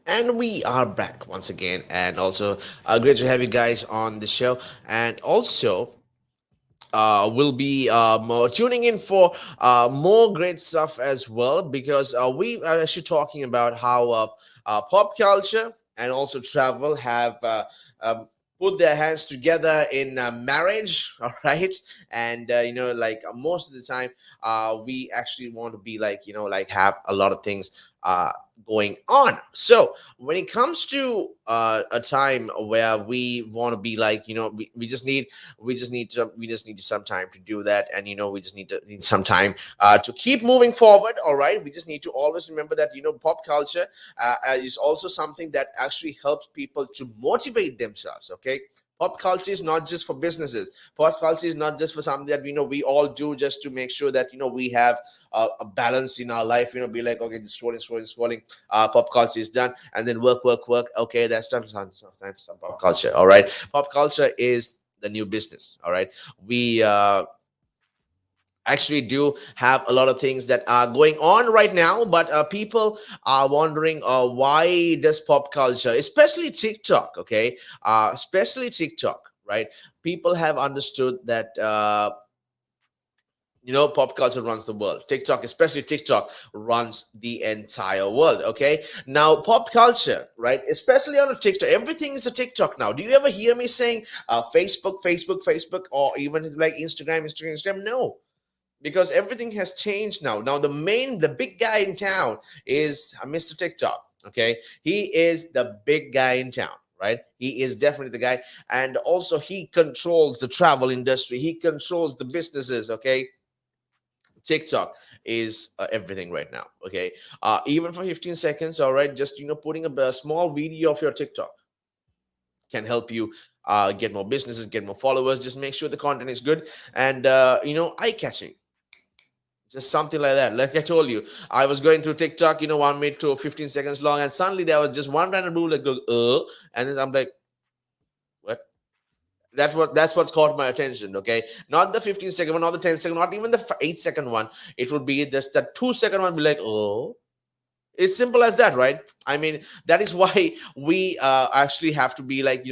And we are back once again, and also great to have you guys on the show. And also, we'll be tuning in for more great stuff as well, because we are actually talking about how pop culture and also travel have put their hands together in marriage. All right. And like most of the time we actually want to be like, like have a lot of things going on. So when it comes to a time where we want to be like, we just need some time to do that, and we just need some time to keep moving forward. All right, we just need to always remember that pop culture is also something that actually helps people to motivate themselves. Okay, pop culture is not just for businesses. Pop culture is not just for something that we all do just to make sure that we have a balance in our life. Be like, okay, just scrolling. Pop culture is done, and then work. Okay, that's done. Sometimes some pop culture. All right, pop culture is the new business. All right, we actually do have a lot of things that are going on right now, but people are wondering why does pop culture, especially TikTok, okay, especially TikTok, right? People have understood that pop culture runs the world. TikTok, especially TikTok, runs the entire world. Okay, now pop culture, right, especially on a TikTok, everything is a TikTok now. Do you ever hear me saying Facebook, or even like Instagram? No, because everything has changed now. Now the big guy in town is Mr. TikTok. Okay, he is the big guy in town. Right, he is definitely the guy, and also he controls the travel industry. He controls the businesses. Okay, TikTok is everything right now. Okay, even for 15 seconds, all right, just putting a small video of your TikTok can help you get more businesses, get more followers. Just make sure the content is good and eye catching, just something like that. Like I told you, I was going through TikTok, 1 minute to 15 seconds long, and suddenly there was just one random rule like and then I'm like, what? That's what caught my attention. Okay, not the 15-second one, not the 10-second, not even the 8-second one. It would be just the 2-second one. Be like, oh, it's simple as that, right? I mean, that is why we actually have to be like,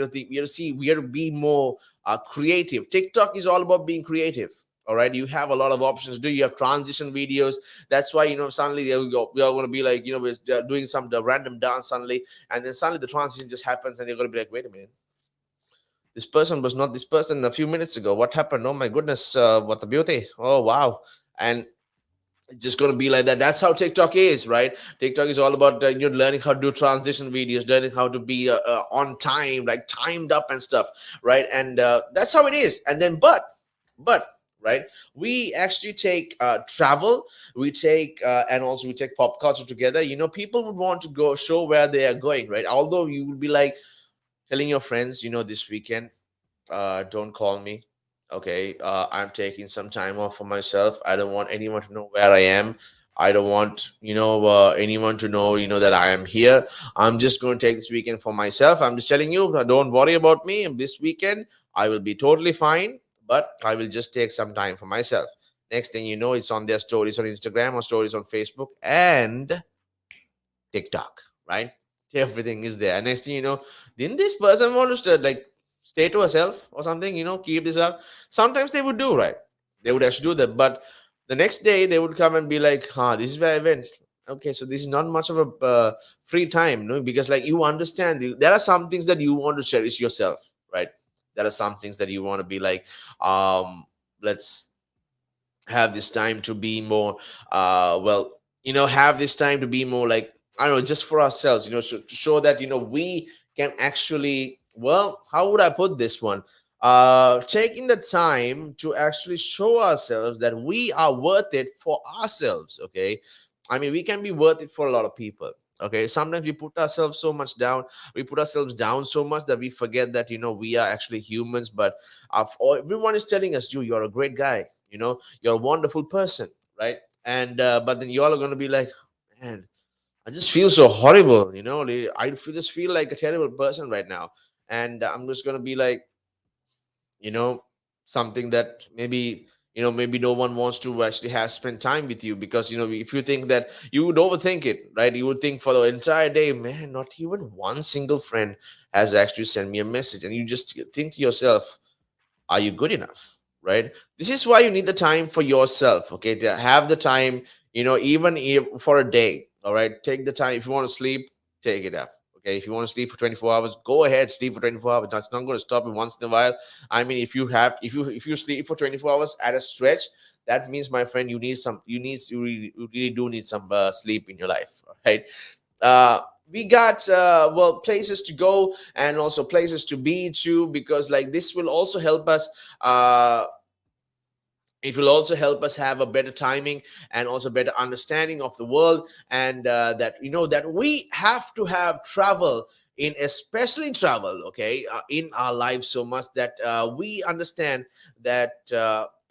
see, we have to be more creative. TikTok is all about being creative. All right, you have a lot of options. Do you have transition videos? That's why suddenly we are going to be like, we're doing some the random dance suddenly, and then suddenly the transition just happens, and you're going to be like, wait a minute, this person was not this person a few minutes ago. What happened? Oh my goodness, what a beauty! Oh wow! And it's just going to be like that. That's how TikTok is, right? TikTok is all about learning how to do transition videos, learning how to be on time, like timed up and stuff, right? And that's how it is. And then but right, we actually take travel, we take and also we take pop culture together. People would want to go show where they are going, right? Although you would be like telling your friends, this weekend, don't call me. Okay, I'm taking some time off for myself. I don't want anyone to know where I am. I don't want anyone to know that I am here. I'm just going to take this weekend for myself. I'm just telling you, don't worry about me. This weekend I will be totally fine, but I will just take some time for myself. Next thing you know, it's on their stories on Instagram or stories on Facebook and TikTok, right? Everything is there. And next thing you know, didn't this person want to like stay to herself or something? Keep this up. Sometimes they would do, right? They would actually do that, but the next day they would come and be like, "Huh, this is where I went." Okay, so this is not much of a free time, no? Because like you understand, there are some things that you want to cherish yourself, right? There are some things that you want to be like, let's have this time to be more have this time to be more like, I don't know, just for ourselves, to show that we can actually, well, how would I put this one, taking the time to actually show ourselves that we are worth it for ourselves. Okay, I mean, we can be worth it for a lot of people. Okay, sometimes we put ourselves so much down, we put ourselves down so much that we forget that we are actually humans. But everyone is telling us, you're a great guy, you're a wonderful person, right? And but then you all are going to be like, man, I just feel so horrible, just feel like a terrible person right now. And I'm just going to be like, you know something that maybe Maybe no one wants to actually have spend time with you, because if you think that, you would overthink it, right? You would think for the entire day, man, not even one single friend has actually sent me a message, and you just think to yourself, are you good enough, right? This is why you need the time for yourself, okay? To have the time, even if for a day, all right? Take the time. If you want to sleep, take it up. Okay, if you want to sleep for 24 hours, go ahead, sleep for 24 hours. That's not going to stop you once in a while. I mean, if you sleep for 24 hours at a stretch, that means, my friend, you really do need some sleep in your life, right? uh, we got places to go, and also places to be too, because like this will also help us. It will also help us have a better timing, and also better understanding of the world, and that that we have to have travel, in especially travel, okay, in our lives, so much that we understand that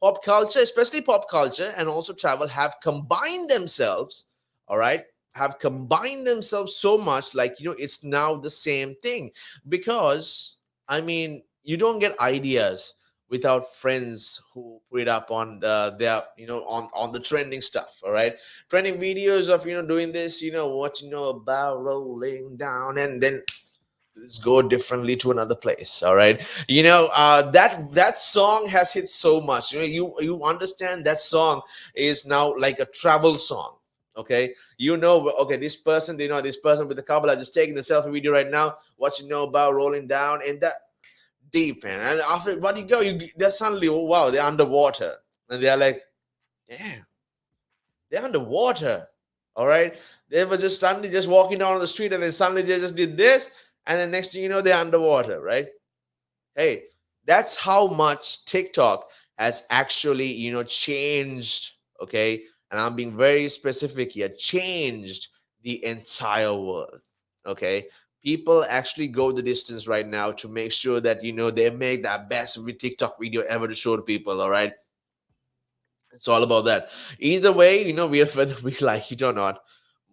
pop culture, especially pop culture, and also travel have combined themselves, all right, have combined themselves so much, like it's now the same thing. Because I mean, you don't get ideas without friends who put it up on their on the trending stuff, all right, trending videos of doing this, what about rolling down, and then let's go differently to another place, all right. That song has hit so much, you understand that song is now like a travel song, okay. Okay, this person with the couple are just taking the selfie video right now, what about rolling down, and that deep, man. And after what you go, they're suddenly, oh wow, they're underwater, and they're like, damn, they're underwater. All right, they were just suddenly just walking down the street, and then suddenly they just did this, and then next thing you know, they're underwater, right? Hey, that's how much TikTok has actually changed. Okay, and I'm being very specific here. Changed the entire world. Okay, people actually go the distance right now to make sure that they make that best TikTok video ever to show to people. All right, it's all about that. Either way, whether we like it or not,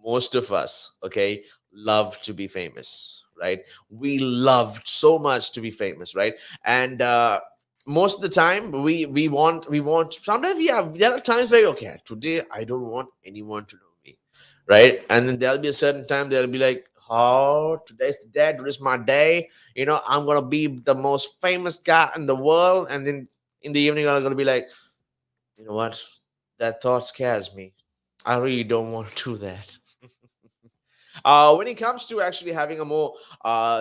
most of us, okay, love to be famous, right? We love so much to be famous, right? And most of the time, we want. Sometimes, yeah, there are times where, okay, today I don't want anyone to know me, right? And then there'll be a certain time they'll be like, oh, today's the day, today's my day. I'm gonna be the most famous guy in the world, and then in the evening I'm gonna be like, you know what? That thought scares me. I really don't want to do that. When it comes to actually having a more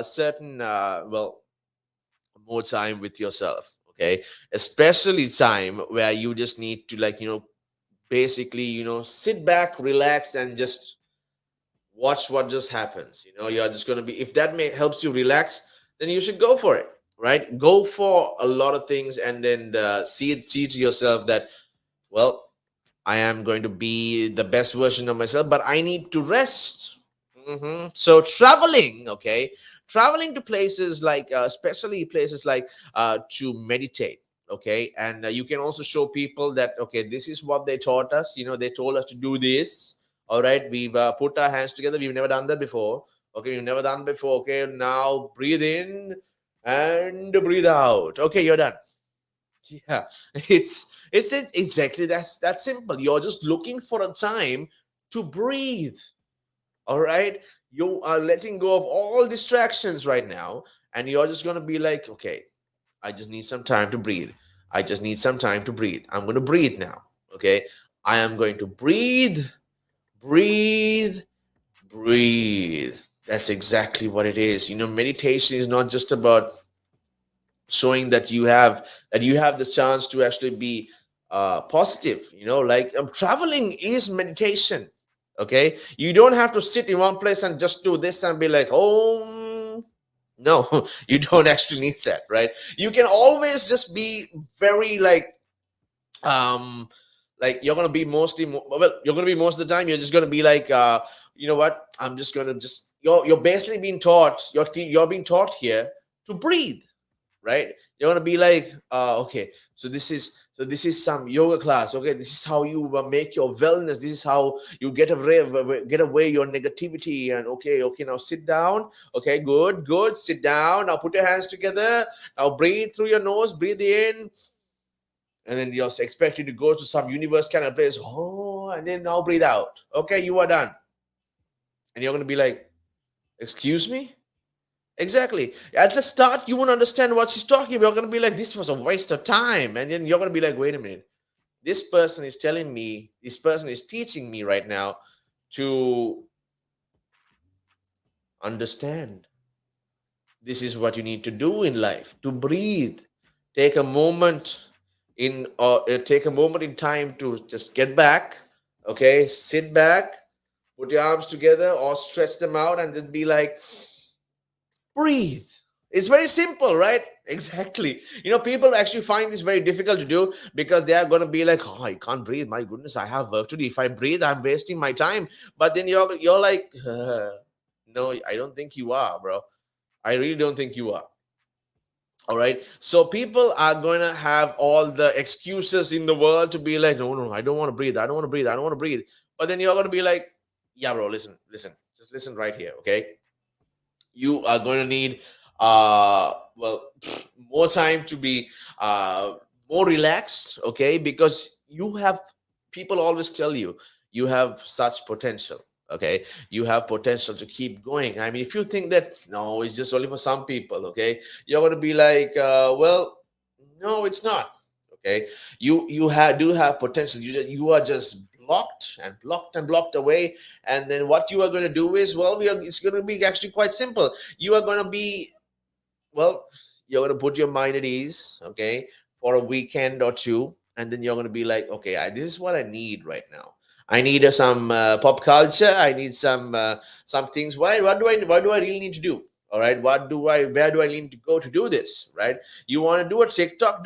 certain, more time with yourself, okay, especially time where you just need to, like, basically, sit back, relax, and just watch what just happens. You're just gonna be, if that helps you relax, then you should go for it, right? Go for a lot of things, and then see to yourself that, well, I am going to be the best version of myself, but I need to rest. So traveling, okay, traveling to places like, especially places like to meditate, okay, and you can also show people that, okay, this is what they taught us. They told us to do this. All right, we've put our hands together. We've never done that before. Okay, we've never done before. Okay, now breathe in and breathe out. Okay, you're done. Yeah, it's exactly that's simple. You're just looking for a time to breathe. All right, you are letting go of all distractions right now, and you're just gonna be like, okay, I just need some time to breathe. I just need some time to breathe. I'm gonna breathe now. Okay, I am going to breathe, breathe, breathe. That's exactly what it is. Meditation is not just about showing that you have this chance to actually be positive, like, traveling is meditation. Okay, you don't have to sit in one place and just do this and be like, oh no. You don't actually need that, right? You can always just be very um you're gonna be you're gonna be most of the time, you're just gonna be like, you know what, I'm just gonna just you're basically being taught, you're being taught here to breathe, right? You're gonna be like, okay, so this is some yoga class. Okay, this is how you make your wellness. This is how you get away your negativity. And okay, now sit down. Okay, good. Sit down. Now put your hands together. Now breathe through your nose. Breathe in and then you're expected to go to some universe kind of place. Oh, and then now breathe out. Okay, you are done. And you're going to be like, excuse me? Exactly. At the start, you won't understand what she's talking about. You're going to be like, this was a waste of time. And then you're going to be like, wait a minute. This person is telling me, this person is teaching me right now to understand. This is what you need to do in life, to breathe. Take a moment take a moment in time to just get back, okay? Sit back, put your arms together or stretch them out and just be like, breathe. It's very simple, right? Exactly. People actually find this very difficult to do because they are going to be like, oh, I can't breathe. My goodness, I have work to do. If I breathe, I'm wasting my time. But then you're like, no, I don't think you are, bro. I really don't think you are. All right. So people are going to have all the excuses in the world to be like, no, I don't want to breathe. I don't want to breathe. I don't want to breathe. But then you're going to be like, yeah, bro, listen. Just listen right here, okay? You are going to need more time to be more relaxed, okay? Because people always tell you have such potential, okay? You have potential to keep going. I mean, if you think that no, it's just only for some people, okay, you're going to be like, well, no, it's not, okay? You do have potential. You are just blocked away. And then what you are going to do is, it's going to be actually quite simple. You are going to be, you're going to put your mind at ease, okay, for a weekend or two. And then you're going to be like, okay, this is what I need right now. I need some pop culture. I need some things. What do I really need to do? All right. Where do I need to go to do this? Right. You want to do a TikTok?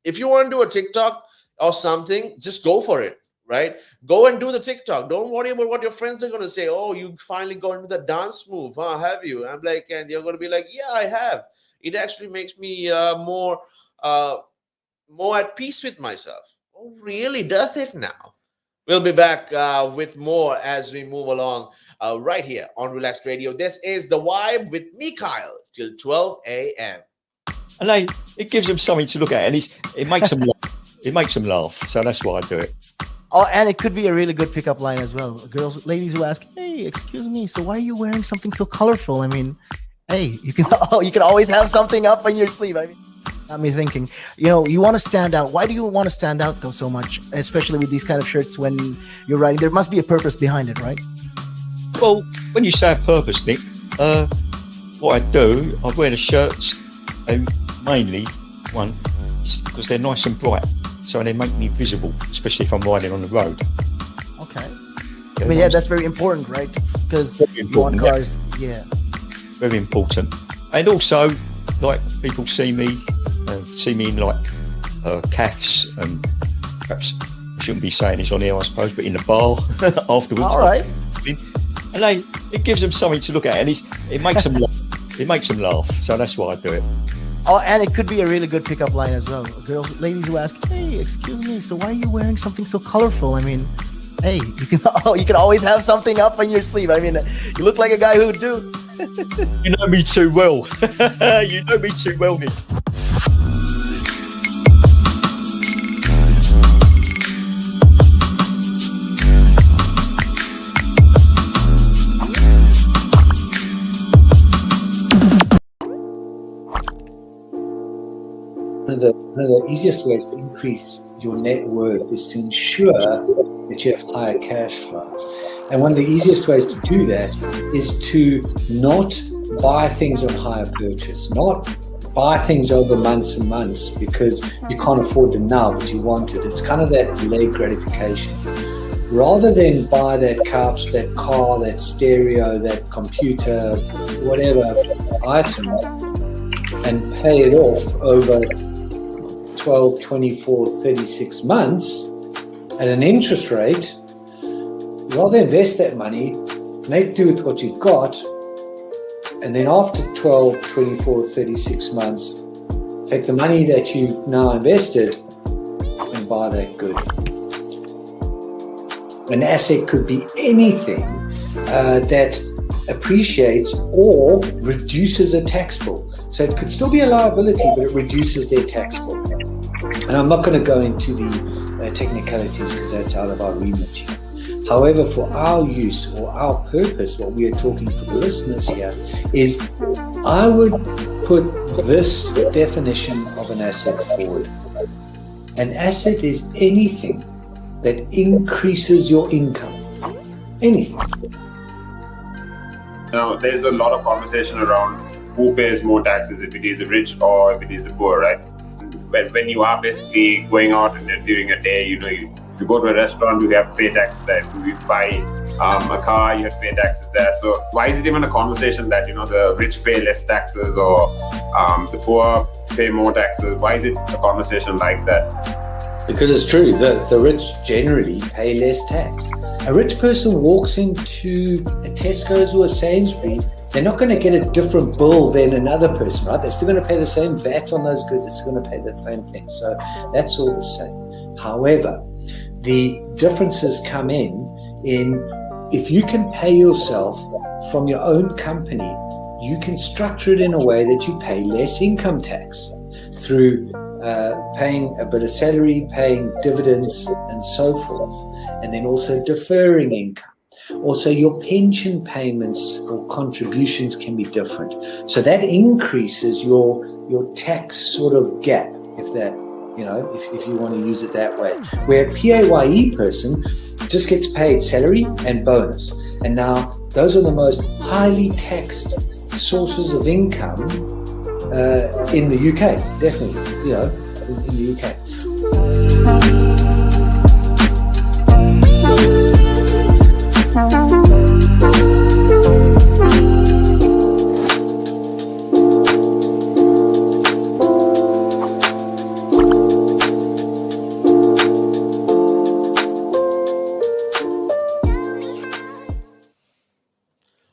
If you want to do a TikTok or something, just go for it. Right? Go and do the TikTok. Don't worry about what your friends are going to say. Oh, you finally got into the dance move, huh? Have you? I'm like, and you're going to be like, yeah, I have. It actually makes me more at peace with myself. Oh, really? Does it now? We'll be back with more as we move along right here on Relax Radio. This is The Vibe with me, Kyle, till 12 a.m. And it gives them something to look at, and it makes them laugh. It makes them laugh. So that's why I do it. Oh, and it could be a really good pickup line as well. Ladies who ask, "Hey, excuse me, so why are you wearing something so colorful?" I mean, hey, you can always have something up on your sleeve. I mean, got me thinking. You want to stand out. Why do you want to stand out though so much, especially with these kind of shirts when you're writing? There must be a purpose behind it, right? Well, when you say a purpose, Nick, what I do, I wear the shirts mainly because they're nice and bright. So they make me visible, especially if I'm riding on the road. Okay. That's very important, right? Because you want cars, yeah. Very important. And also, like, people see me in, like, cafes, and perhaps I shouldn't be saying this on here, I suppose, but in the bar afterwards. All right. And it gives them something to look at, and it makes them laugh. It makes them laugh. So that's why I do it. Oh, and it could be a really good pickup line as well. Ladies who ask, "Hey, excuse me, so why are you wearing something so colorful?" I mean, hey, you can always have something up on your sleeve. I mean, you look like a guy who would do. You know me too well. You know me too well, Nick. One of the easiest ways to increase your net worth is to ensure that you have higher cash flows. And one of the easiest ways to do that is to not buy things on hire purchase, not buy things over months and months because you can't afford them now, but you want it. It's kind of that delayed gratification. Rather than buy that couch, that car, that stereo, that computer, whatever item, and pay it off over 12, 24, 36 months at an interest rate, rather invest that money, make do with what you've got, and then after 12, 24, 36 months, take the money that you've now invested and buy that good. An asset could be anything that appreciates or reduces a tax bill. So it could still be a liability, but it reduces their tax bill. And I'm not going to go into the technicalities because that's out of our remit here. However, for our use or our purpose, what we are talking for the listeners here is I would put this definition of an asset forward. An asset is anything that increases your income. Anything. Now, there's a lot of conversation around who pays more taxes, if it is the rich or if it is the poor, right? When you are basically going out and during a day, if you go to a restaurant, you have to pay taxes there. If you buy a car, you have to pay taxes there. So why is it even a conversation that, the rich pay less taxes or the poor pay more taxes? Why is it a conversation like that? Because it's true, the rich generally pay less tax. A rich person walks into a Tesco's or a Sainsbury's, they're not going to get a different bill than another person, right? They're still going to pay the same VAT on those goods. They're still going to pay the same thing. So that's all the same. However, the differences come in if you can pay yourself from your own company, you can structure it in a way that you pay less income tax through paying a bit of salary, paying dividends and so forth, and then also deferring income. Also, your pension payments or contributions can be different. So that increases your tax sort of gap, if you want to use it that way. Where a PAYE person just gets paid salary and bonus. And now those are the most highly taxed sources of income in the UK, definitely, in the UK.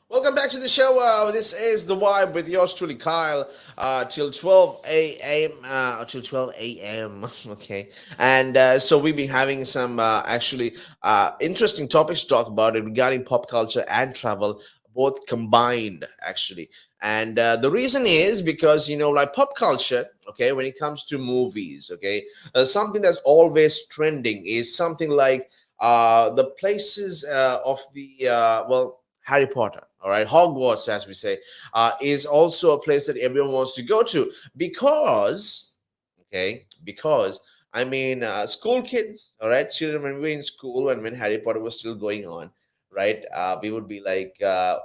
Welcome back to the show. This is The Vibe with yours truly, Kyle, till 12 a.m. Till 12 a.m. Okay. And so we've been having some interesting topics to talk about regarding pop culture and travel, both combined, actually. And the reason is because, like pop culture, okay, when it comes to movies, okay, something that's always trending is something like the places of Harry Potter, all right, Hogwarts, as we say, is also a place that everyone wants to go to because school kids, all right, children, when we were in school and when Harry Potter was still going on, right, we would be like,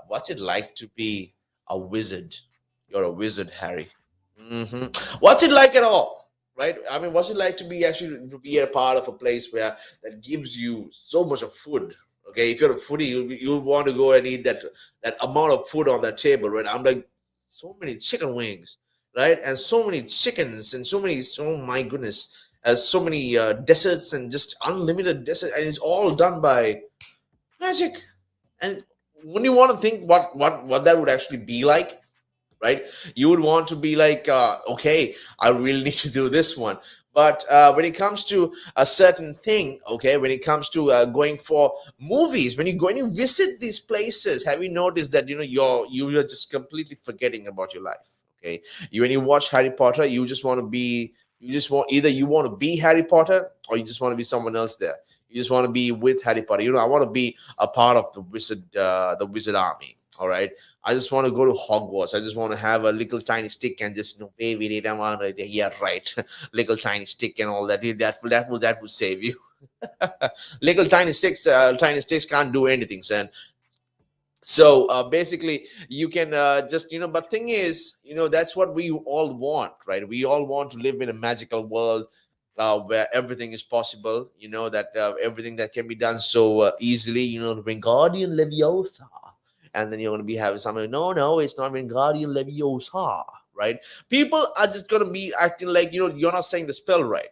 what's it like to be a wizard? You're a wizard, Harry. What's it like at all? Right? I mean, what's it like to be a part of a place where that gives you so much of food? Okay, if you're a foodie, you want to go and eat that amount of food on that table, right? I'm like, so many chicken wings, right? And so many chickens and oh my goodness, so many desserts and just unlimited desserts, and it's all done by magic. And when you want to think what that would actually be like, right, you would want to be like, okay, I really need to do this one. But when it comes to a certain thing, okay, when it comes to going for movies, when you visit these places, have you noticed that you're just completely forgetting about your life? Okay, when you watch Harry Potter, you want to be Harry Potter, or you just want to be someone else there. You just want to be with Harry Potter. I want to be a part of the wizard army. All right. I just want to go to Hogwarts. I just want to have a little tiny stick and just wave it. I want to, yeah, right. Little tiny stick and all that. That will save you. Little tiny sticks can't do anything, son. So basically, you can but thing is, that's what we all want, right? We all want to live in a magical world where everything is possible. That everything that can be done so easily. Wingardium Leviosa. And then you're going to be having something. No, it's not Wingardium Leviosa, right? People are just going to be acting like, you're not saying the spell right,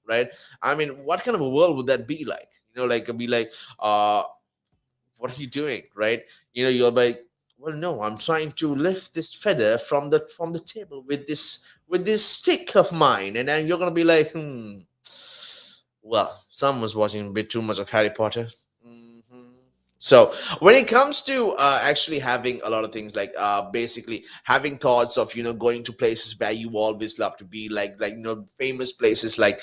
right? I mean, what kind of a world would that be like? Be like, what are you doing, right? You're like, well, no, I'm trying to lift this feather from the table with this stick of mine. And then you're going to be like, well, someone's watching a bit too much of Harry Potter. So when it comes to actually having a lot of things like basically having thoughts of going to places where you always love to be, like famous places like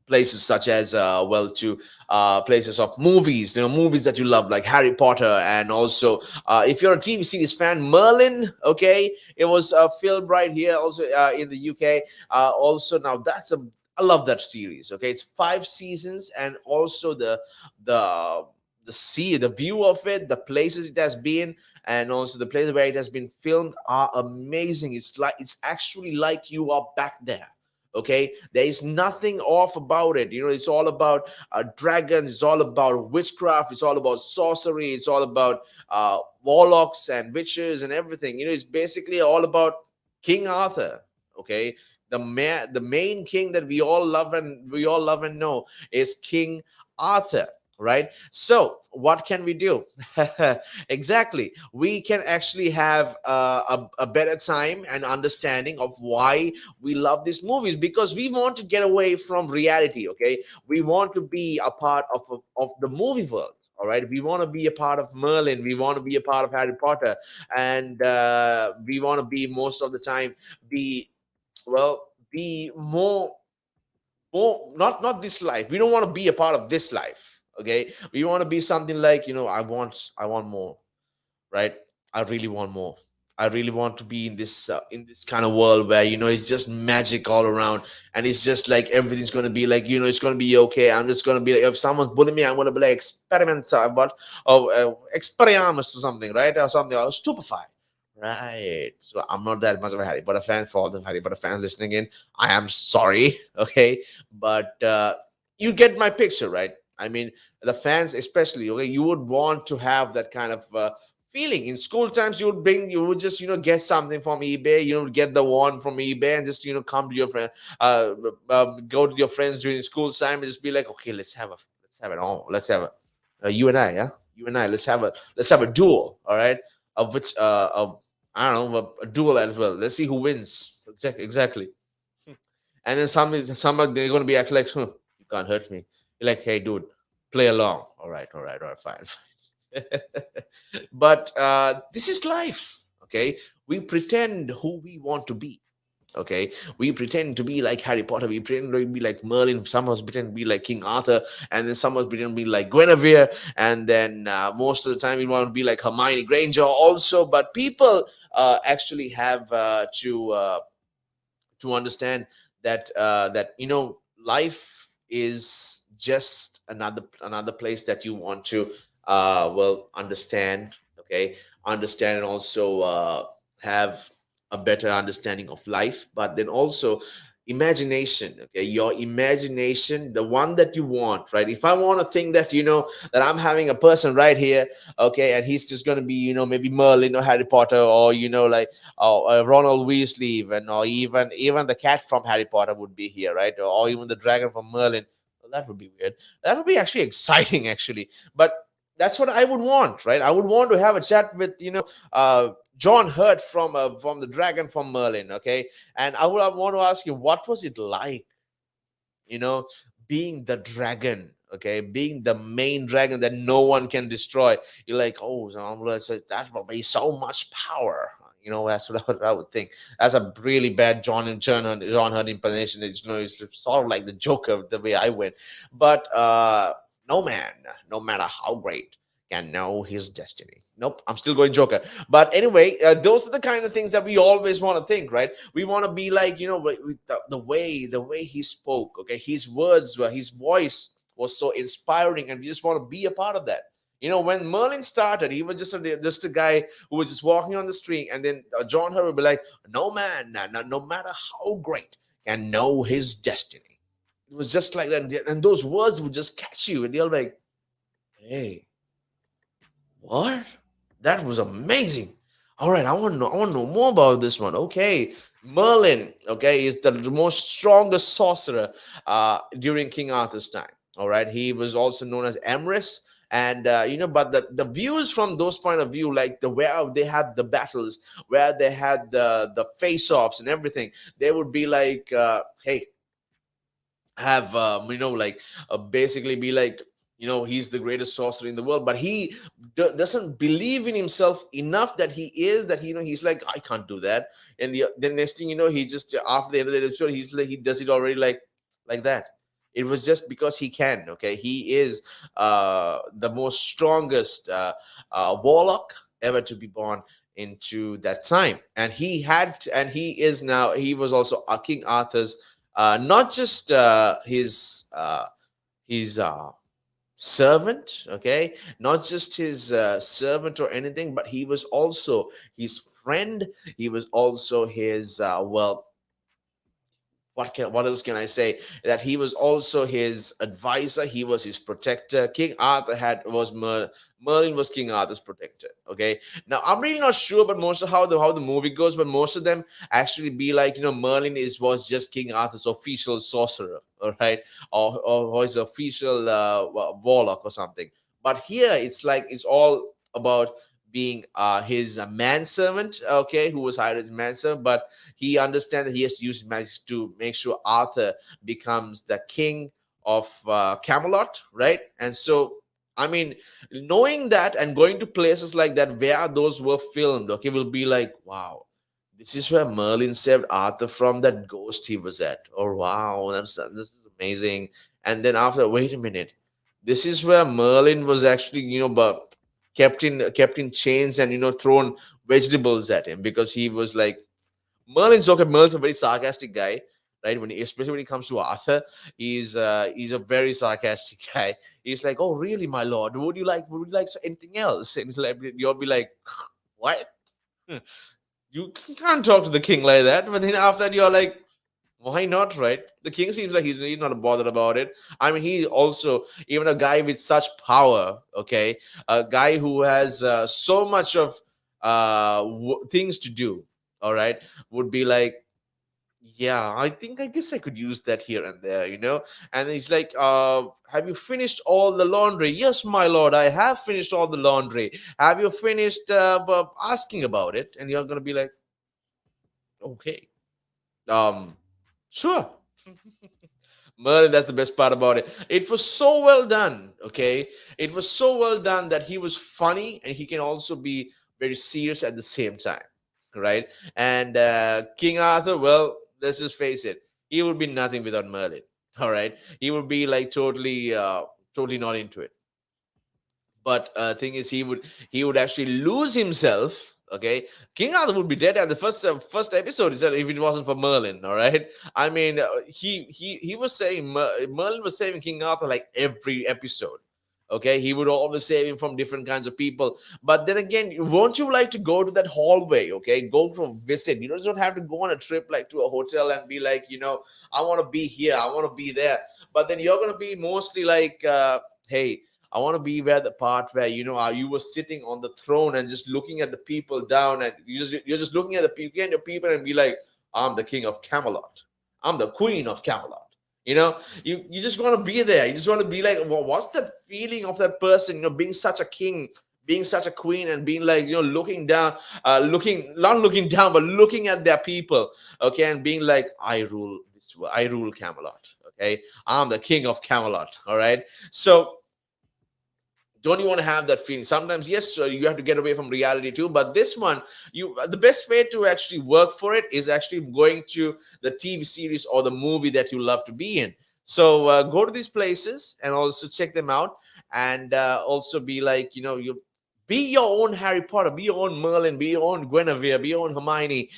places such as well to places of movies, movies that you love like Harry Potter, and also if you're a TV series fan, Merlin. Okay, it was filmed right here also in the UK. Also now that's a I love that series. Okay, it's 5 seasons, and also the the view of it, the places it has been, and also the places where it has been filmed are amazing. It's actually like you are back there. Okay, there is nothing off about it. It's all about dragons, it's all about witchcraft, it's all about sorcery, it's all about warlocks and witches and everything. It's basically all about King Arthur. Okay, the main king that we all love and know is King Arthur, right? So what can we do? Exactly, we can actually have a better time and understanding of why we love these movies, because we want to get away from reality. Okay, we want to be a part of the movie world. All right, we want to be a part of Merlin, we want to be a part of Harry Potter, and we want to be most of the time be well be more not this life. We don't want to be a part of this life. Okay, we want to be something like, I want more, right? I really want more. I really want to be in this kind of world where it's just magic all around, and it's just like everything's going to be like, it's going to be okay. I'm just going to be like, if someone's bullying me, I'm going to be like experiment, what, experience or something, right? Or something, or stupefy. Right. So I'm not that much of a Harry Potter fan. For all the Harry Potter fans listening in, I am sorry. Okay, but you get my picture, right? I mean, the fans especially. Okay, you would want to have that kind of feeling. In school times, you would just get something from eBay. Get the wand from eBay and just come to your friend, go to your friends during school time and just be like, okay, you and I, yeah, you and I, let's have a duel. All right, of which I don't know, a duel as well. Let's see who wins. Exactly. And then some they're gonna be acting like, you can't hurt me. You're like, hey, dude, play along. All right, fine. But this is life. Okay, we pretend who we want to be. Okay, we pretend to be like Harry Potter, we pretend to be like Merlin, some of us pretend to be like King Arthur, and then some of us pretend to be like Guinevere, and then most of the time we want to be like Hermione Granger also. But people actually have to understand that life is just another place that you want to understand. Okay, understand, and also have a better understanding of life. But then also imagination. Okay, your imagination, the one that you want, right? If I want to think that that I'm having a person right here, okay, and he's just going to be maybe Merlin or Harry Potter, or like Ronald Weasley, even, or even the cat from Harry Potter would be here, right? Or even the dragon from Merlin. Well, that would be weird. That would be actually exciting, actually. But that's what I would want, right? I would want to have a chat with John Hurt from the dragon from Merlin. Okay, and I would want to ask you, what was it like, you know, being the dragon, okay, being the main dragon that no one can destroy. You're like, oh, so that will be so much power. That's what I would think. That's a really bad John Hurt impersonation. It's sort of like the Joker, the way I went. But no man, no matter how great, can know his destiny. Nope, I'm still going Joker. But anyway, those are the kind of things that we always want to think, right? We want to be like, with the way he spoke. Okay, his words were, his voice was so inspiring, and we just want to be a part of that. When Merlin started, he was just a guy who was just walking on the street, and then John Hurt would be like, "No man, no matter how great, can know his destiny." It was just like that, and those words would just catch you, and you're like, "Hey, what? That was amazing. All right, I want to know more about this one." Okay, Merlin, okay, is the most strongest sorcerer during King Arthur's time. All right, he was also known as Emrys. And but the views from those point of view, like the where they had the battles, where they had the face-offs and everything, they would be like, hey, have basically be like, he's the greatest sorcerer in the world, but he doesn't believe in himself enough that he is that he's like, I can't do that. And the next thing he just, after the end of the episode, he's like, he does it already, like that. It was just because he can. Okay, he is the most strongest warlock ever to be born into that time, and he is now, he was also King Arthur's, not just his servant, okay, not just his servant or anything, but he was also his friend. He was also his what else can I say? That he was also his advisor. He was his protector. King Arthur Merlin was King Arthur's protector. Okay. Now I'm really not sure, but most of how the movie goes, but most of them actually be like, Merlin was just King Arthur's official sorcerer, all right, or his official warlock or something. But here it's like it's all about being his manservant, okay, who was hired as manservant, but he understands that he has to use magic to make sure Arthur becomes the king of Camelot, right? And so, I mean, knowing that and going to places like that where those were filmed, okay, will be like, wow, this is where Merlin saved Arthur from that ghost he was at. Oh wow, this is amazing. And then after, wait a minute, this is where Merlin was actually, but kept in chains and thrown vegetables at him because he was like, Merlin's a very sarcastic guy, right? Especially when it comes to Arthur, he's a very sarcastic guy. He's like, "Oh, really, my lord? Would you like anything else?" And you'll be like, "What? You can't talk to the king like that." But then after that, you're like, why not, right? The king seems like he's not bothered about it. I mean, he also, even a guy with such power, okay, a guy who has so much of things to do, all right, would be like, yeah, I guess I could use that here and there. And he's like, have you finished all the laundry? Yes, my lord, I have finished all the laundry. Have you finished asking about it? And you're gonna be like, okay, um, sure. Merlin, that's the best part about it. It was so well done, okay? It was so well done that he was funny and he can also be very serious at the same time, right? And King Arthur, well, let's just face it, he would be nothing without Merlin, all right? He would be like totally not into it. But thing is, he would actually lose himself. Okay, King Arthur would be dead at the first episode itself if it wasn't for Merlin. All right, I mean, he was saying Merlin was saving King Arthur like every episode. Okay, he would always save him from different kinds of people. But then again, won't you like to go to that hallway? Okay, go to a visit. You don't have to go on a trip like to a hotel and be like, I want to be here, I want to be there. But then you're gonna be mostly like, hey, I want to be where the part where you were sitting on the throne and just looking at the people down, and you're just looking at the people and be like, I'm the king of Camelot, I'm the queen of Camelot. You just want to be there. You just want to be like, well, what's that feeling of that person? Being such a king, being such a queen, and being like, looking down, looking not looking down, but looking at their people, okay, and being like, I rule this world, I rule Camelot. Okay, I'm the king of Camelot. All right, so don't you want to have that feeling? Sometimes, yes, so you have to get away from reality too. But this one, the best way to actually work for it is actually going to the TV series or the movie that you love to be in. So go to these places and also check them out, and also be like, you be your own Harry Potter, be your own Merlin, be your own Guinevere, be your own Hermione.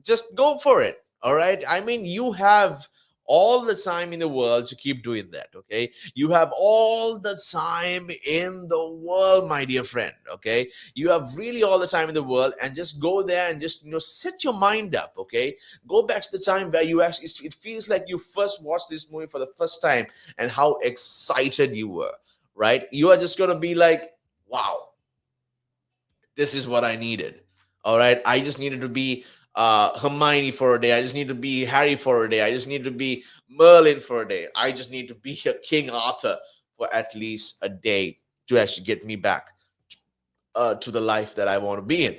Just go for it. All right. I mean, you have all the time in the world to keep doing that. Okay, you have all the time in the world, my dear friend. Okay, you have really all the time in the world, and just go there and just set your mind up. Okay, go back to the time where you actually, it feels like you first watched this movie for the first time and how excited you were, right? You are just gonna be like, wow, this is what I needed. All right, I just needed to be Hermione for a day. I just need to be Harry for a day. I just need to be Merlin for a day. I just need to be a King Arthur for at least a day to actually get me back to the life that I want to be in.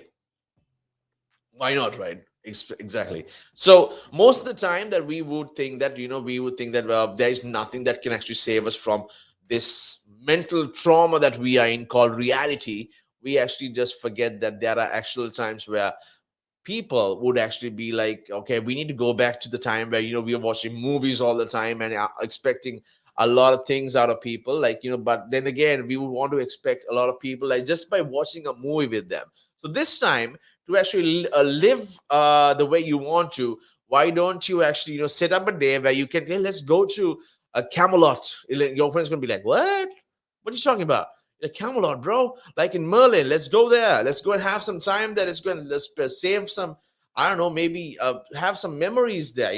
Why not, right? Exactly. So most of the time that we would think that there is nothing that can actually save us from this mental trauma that we are in called reality, we actually just forget that there are actual times where people would actually be like, okay, we need to go back to the time where, we are watching movies all the time and expecting a lot of things out of people, like, but then again, we would want to expect a lot of people, like, just by watching a movie with them. So this time, to actually live the way you want to, why don't you actually, set up a day where you can, hey, let's go to a Camelot. Your friend's gonna be like, what are you talking about? Camelot, bro, like in Merlin. Let's go there. Let's go and have some time there. Let's save some, I don't know, maybe have some memories there.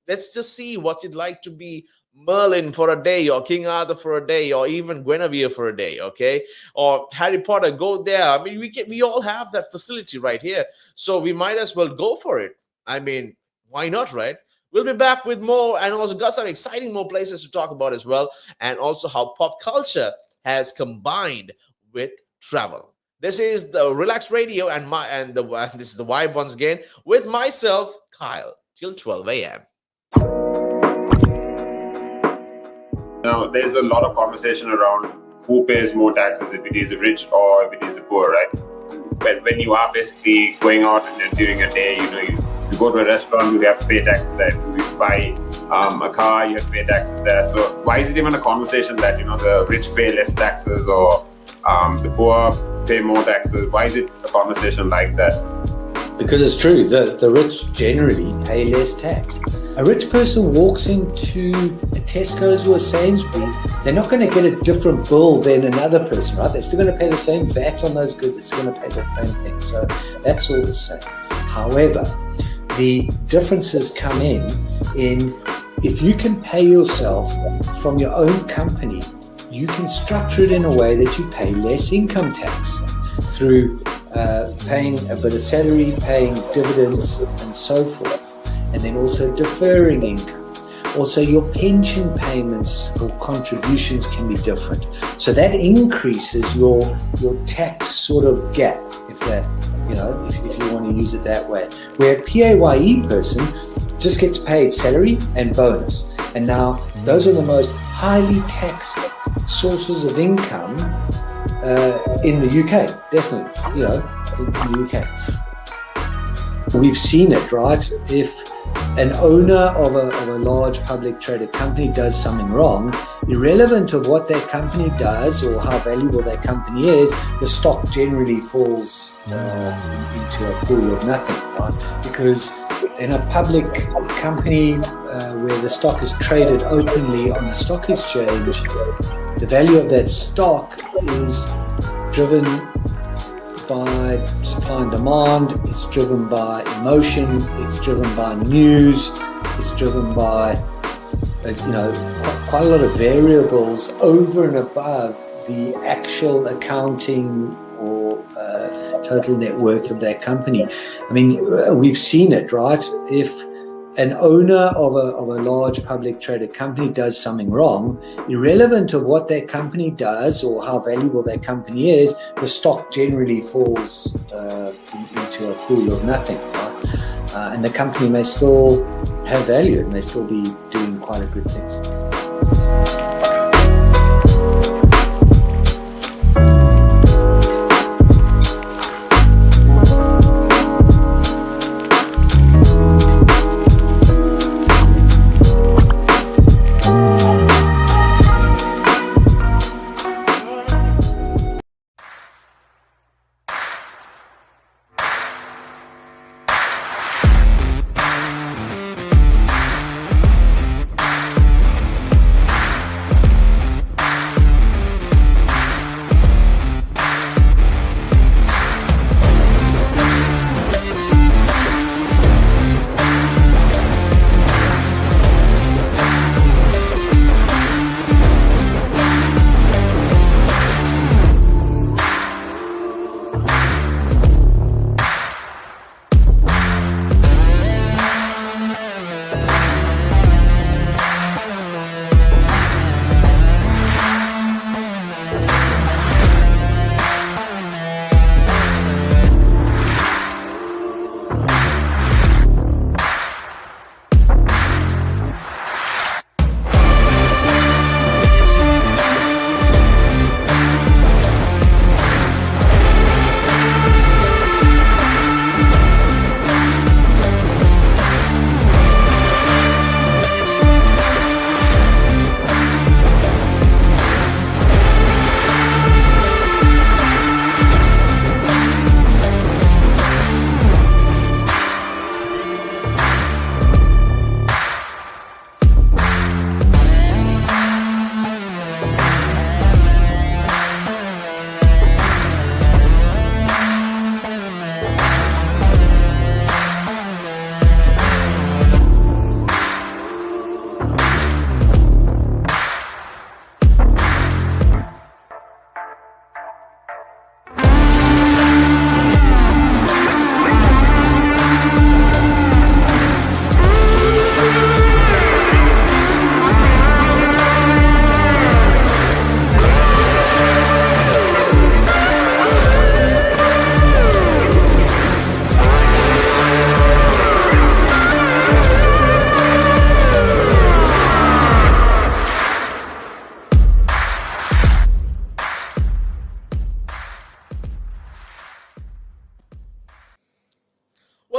Let's just see what's it like to be Merlin for a day, or King Arthur for a day, or even Guinevere for a day, okay? Or Harry Potter, go there. I mean, we all have that facility right here, so we might as well go for it. I mean, why not, right? We'll be back with more, and also got some exciting more places to talk about as well, and also how pop culture has combined with travel. This is the Relaxed Radio, and this is the Vibe once again with myself, Kyle, till 12 a.m. Now, there's a lot of conversation around who pays more taxes, if it is the rich or if it is the poor, right? When you are basically going out and during a day, you go to a restaurant, you have to pay taxes there. You buy a car, you have to pay taxes there. So why is it even a conversation that, the rich pay less taxes or the poor pay more taxes? Why is it a conversation like that? Because it's true, the rich generally pay less tax. A rich person walks into a Tesco's or a Sainsbury's, they're not going to get a different bill than another person, right? They're still going to pay the same VAT on those goods, they're still going to pay the same thing. So that's all the same. However, the differences come in if you can pay yourself from your own company, you can structure it in a way that you pay less income tax through paying a bit of salary, paying dividends and so forth, and then also deferring income. Also, your pension payments or contributions can be different. So that increases your tax sort of gap, if you want to use it that way. Where a PAYE person just gets paid salary and bonus. And now those are the most highly taxed sources of income in the UK, definitely, in the UK. We've seen it, right? If an owner of a large public traded company does something wrong, irrelevant of what that company does or how valuable that company is, the stock generally falls into a pool of nothing, right? Because in a public company where the stock is traded openly on the stock exchange, the value of that stock is driven by supply and demand, it's driven by emotion, it's driven by news, it's driven by quite a lot of variables over and above the actual accounting or total net worth of that company. I mean, we've seen it, right? If an owner of a large public traded company does something wrong, irrelevant of what that company does or how valuable that company is, the stock generally falls into a pool of nothing, right? And the company may still have value, it may still be doing quite a good thing.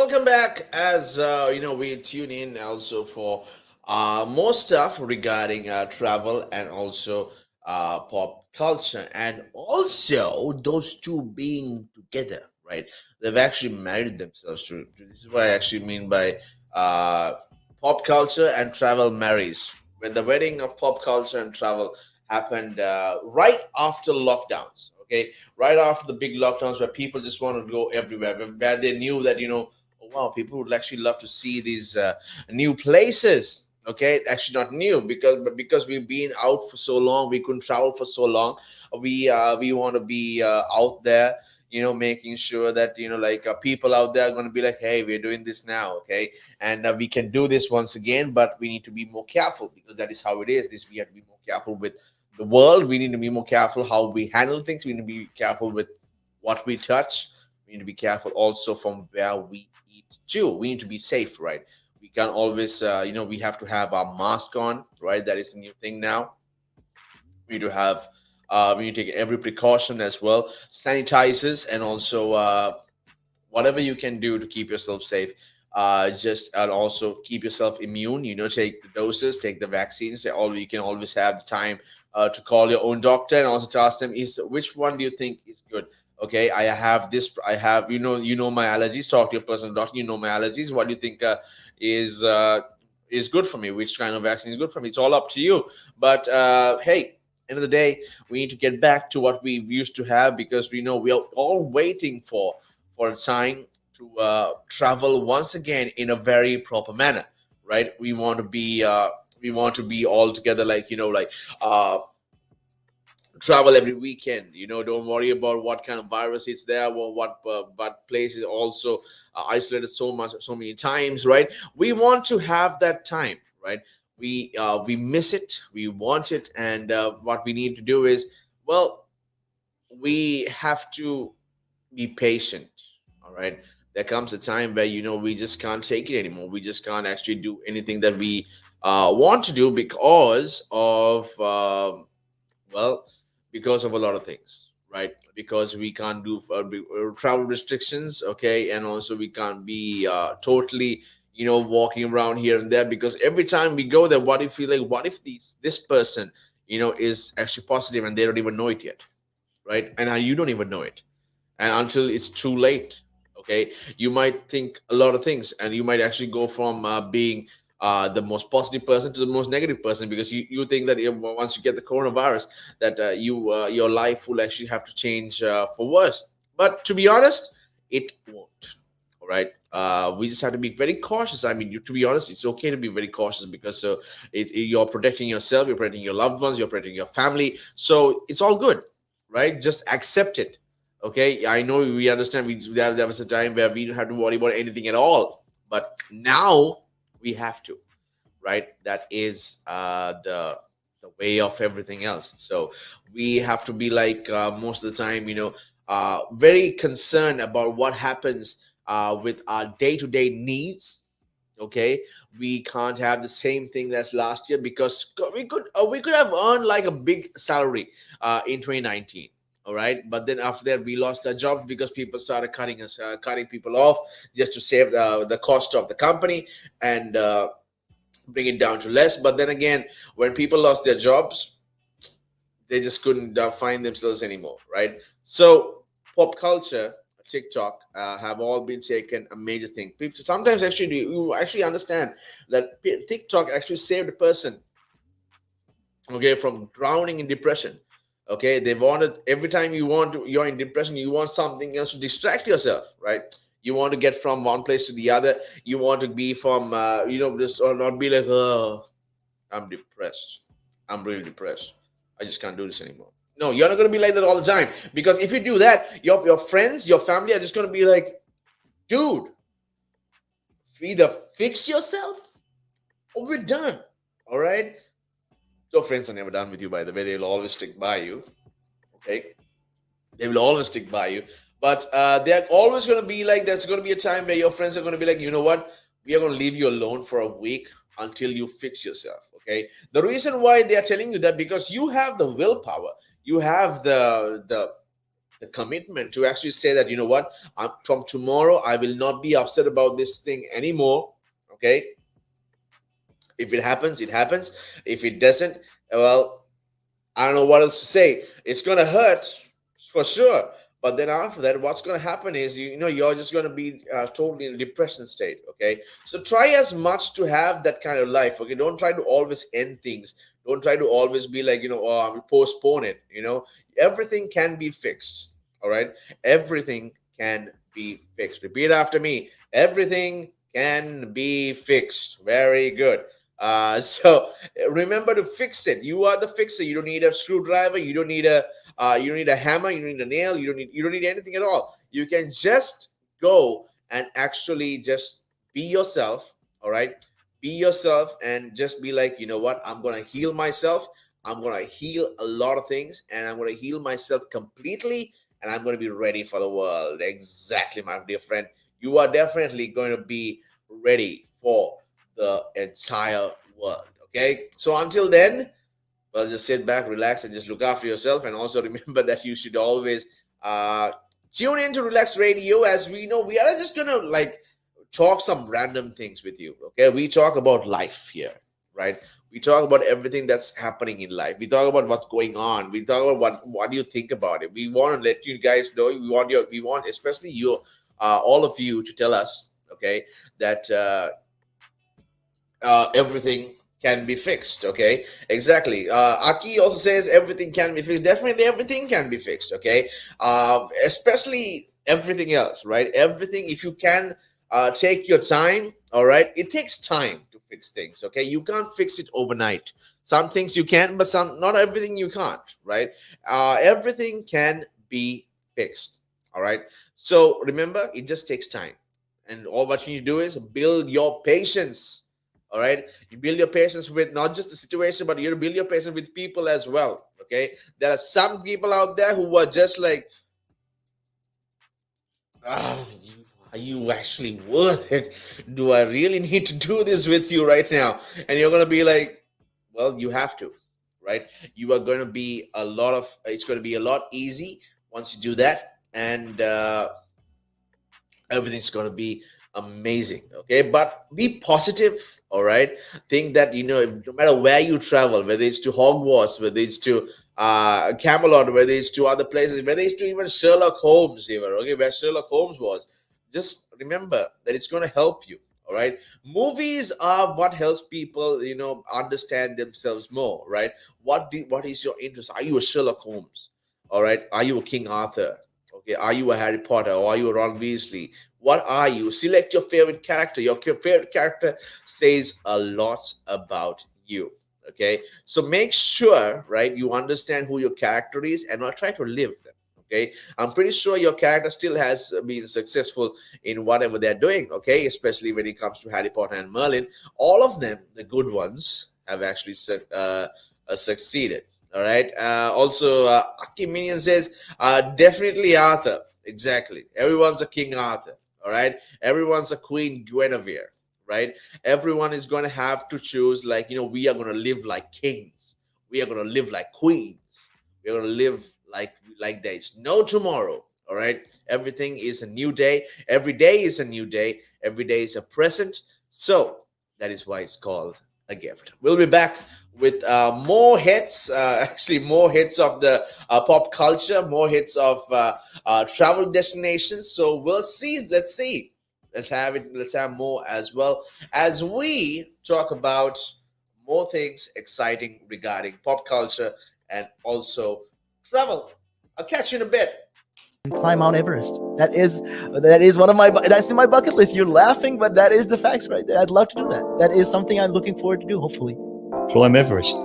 welcome back. As we tune in also for more stuff regarding travel and also pop culture, and also those two being together, right? They've actually married themselves to. This is what I actually mean by uh, pop culture and travel marries. When the wedding of pop culture and travel happened right after lockdowns. Okay, right after the big lockdowns where people just want to go everywhere, where they knew that oh wow, people would actually love to see these new places. Okay, actually not new, because we've been out for so long, we couldn't travel for so long. We want to be out there, making sure that like people out there are going to be like, hey, we're doing this now, okay, and we can do this once again, but we need to be more careful, because that is how it is. This We have to be more careful with the world. We need to be more careful how we handle things. We need to be careful with what we touch. We need to be careful also from where we eat too. We need to be safe, right? We can't always, we have to have our mask on, right? That is a new thing now. We need to have, we need to take every precaution as well, sanitizers, and also whatever you can do to keep yourself safe. Just and also keep yourself immune. Take the doses, take the vaccines. All You can always have the time to call your own doctor and also to ask them, is which one do you think is good? Okay, I have this. I have my allergies. Talk to your personal doctor. You know my allergies. What do you think is is good for me? Which kind of vaccine is good for me? It's all up to you. But hey, end of the day, we need to get back to what we used to have, because we know we are all waiting for a time to travel once again in a very proper manner, right? We want to be all together, like travel every weekend. Don't worry about what kind of virus is there, or what place is also isolated so many times, right? We want to have that time, right? We miss it, we want it, and what we need to do is, well, we have to be patient. All right, there comes a time where we just can't take it anymore. We just can't actually do anything that we want to do, because of well, because of a lot of things, right? Because we can't do travel restrictions, okay, and also we can't be totally walking around here and there, because every time we go there, what if this person is actually positive and they don't even know it yet, right? And you don't even know it, and until it's too late, okay, you might think a lot of things, and you might actually go from being the most positive person to the most negative person, because you think that once you get the coronavirus, that your life will actually have to change for worse. But to be honest, it won't. All right, we just have to be very cautious. I mean, to be honest, it's okay to be very cautious, because you're protecting yourself, you're protecting your loved ones, you're protecting your family, so it's all good, right? Just accept it. Okay, I know, we understand. There was a time where we didn't have to worry about anything at all, but now we have to, right? That is the way of everything else. So we have to be like, most of the time, very concerned about what happens with our day-to-day needs. Okay, we can't have the same thing as last year, because we could have earned like a big salary in 2019. All right, but then after that we lost our jobs, because people started cutting people off, just to save the cost of the company, and bring it down to less. But then again, when people lost their jobs, they just couldn't find themselves anymore, right? So pop culture, TikTok, have all been taken a major thing. People sometimes actually, you actually understand that TikTok actually saved a person, okay, from drowning in depression. Okay, they wanted, every time you're in depression, you want something else to distract yourself, right? You want to get from one place to the other. You want to be from just, or not be like, oh, I'm depressed, I'm really depressed, I just can't do this anymore. No, you're not going to be like that all the time, because if you do that, your friends, your family are just going to be like, dude, either fix yourself or we're done. All right, your friends are never done with you, by the way. They'll always stick by you. Okay, they will always stick by you. But they're always going to be like, there's going to be a time where your friends are going to be like, you know what, we are going to leave you alone for a week until you fix yourself. Okay, the reason why they are telling you that, because you have the willpower, you have the the commitment to actually say that, you know what, from tomorrow I will not be upset about this thing anymore. Okay, if it happens, it happens. If it doesn't, well, I don't know what else to say. It's gonna hurt for sure, but then after that, what's gonna happen is you're just gonna be totally in a depression state. Okay, so try as much to have that kind of life. Okay, don't try to always end things. Don't try to always be like, oh, I will postpone it. Everything can be fixed. All right, everything can be fixed. Repeat after me. Everything can be fixed. Very good. So remember to fix it. You are the fixer. You don't need a screwdriver. You don't need a hammer. You don't need a nail. You don't need anything at all. You can just go and actually just be yourself. All right, be yourself and just be like, you know what? I'm gonna heal myself. I'm gonna heal a lot of things, and I'm gonna heal myself completely, and I'm gonna be ready for the world. Exactly, my dear friend. You are definitely going to be ready for the entire world. Okay, so until then, well, just sit back, relax, and just look after yourself. And also remember that you should always tune into Relax Radio. As we know, we are just gonna like talk some random things with you. Okay, we talk about life here, right? We talk about everything that's happening in life. We talk about what's going on. We talk about what do you think about it. We want to let you guys know. We want especially you, all of you, to tell us, okay, that everything can be fixed. Okay, exactly. Aki also says everything can be fixed. Definitely everything can be fixed. Okay, especially everything else, right? Everything, if you can take your time. All right, it takes time to fix things. Okay, you can't fix it overnight. Some things you can, but not everything you can't, right? Everything can be fixed. All right, so remember, it just takes time, and all what you need to do is build your patience. All right, you build your patience with not just the situation, but you build your patience with people as well. Okay, there are some people out there who are just like, are you actually worth it? Do I really need to do this with you right now? And you're going to be like, well, you have to, right? You are going to be it's going to be a lot easy once you do that. And everything's going to be amazing. Okay, but be positive. All right, think that no matter where you travel, whether it's to Hogwarts, whether it's to Camelot, whether it's to other places, whether it's to even Sherlock Holmes, even okay, where Sherlock Holmes was, just remember that it's going to help you. All right, movies are what helps people understand themselves more, right? What is your interest? Are you a Sherlock Holmes? All right, are you a King Arthur? Okay, are you a Harry Potter, or are you a Ron Weasley? What are you? Select your favorite character. Your favorite character says a lot about you. Okay, so make sure, right, you understand who your character is and not try to live them. Okay, I'm pretty sure your character still has been successful in whatever they're doing. Okay, especially when it comes to Harry Potter and Merlin. All of them, the good ones, have actually succeeded. All right. Also, Aki Minion says, definitely Arthur. Exactly. Everyone's a King Arthur. All right. Everyone's a Queen Guinevere. Right. Everyone is going to have to choose, like, we are going to live like kings. We are going to live like queens. We're going to live like there's no tomorrow. All right. Everything is a new day. Every day is a new day. Every day is a present. So that is why it's called a gift. We'll be back with more hits, actually more hits of the pop culture, more hits of travel destinations. So we'll see. Let's see. Let's have more as well as we talk about more things exciting regarding pop culture and also travel. I'll catch you in a bit. Climb Mount Everest. That is one of that's in my bucket list. You're laughing, but that is the facts right there. I'd love to do that. That is something I'm looking forward to do, hopefully. Climb Everest.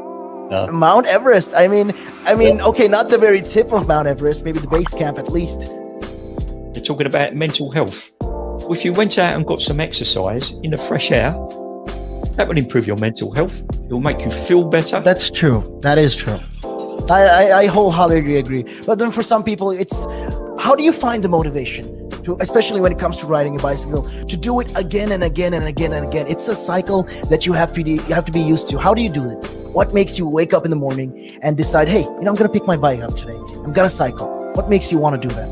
Mount Everest. I mean, okay, not the very tip of Mount Everest, maybe the base camp at least. They're talking about mental health. Well, if you went out and got some exercise in the fresh air, that would improve your mental health. It will make you feel better. That's true. That is true. I wholeheartedly agree. But then for some people, it's how do you find the motivation to, especially when it comes to riding a bicycle, to do it again and again and again and again? It's a cycle that you have to be used to. How do you do it? What makes you wake up in the morning and decide, hey, I'm going to pick my bike up today. I'm going to cycle. What makes you want to do that?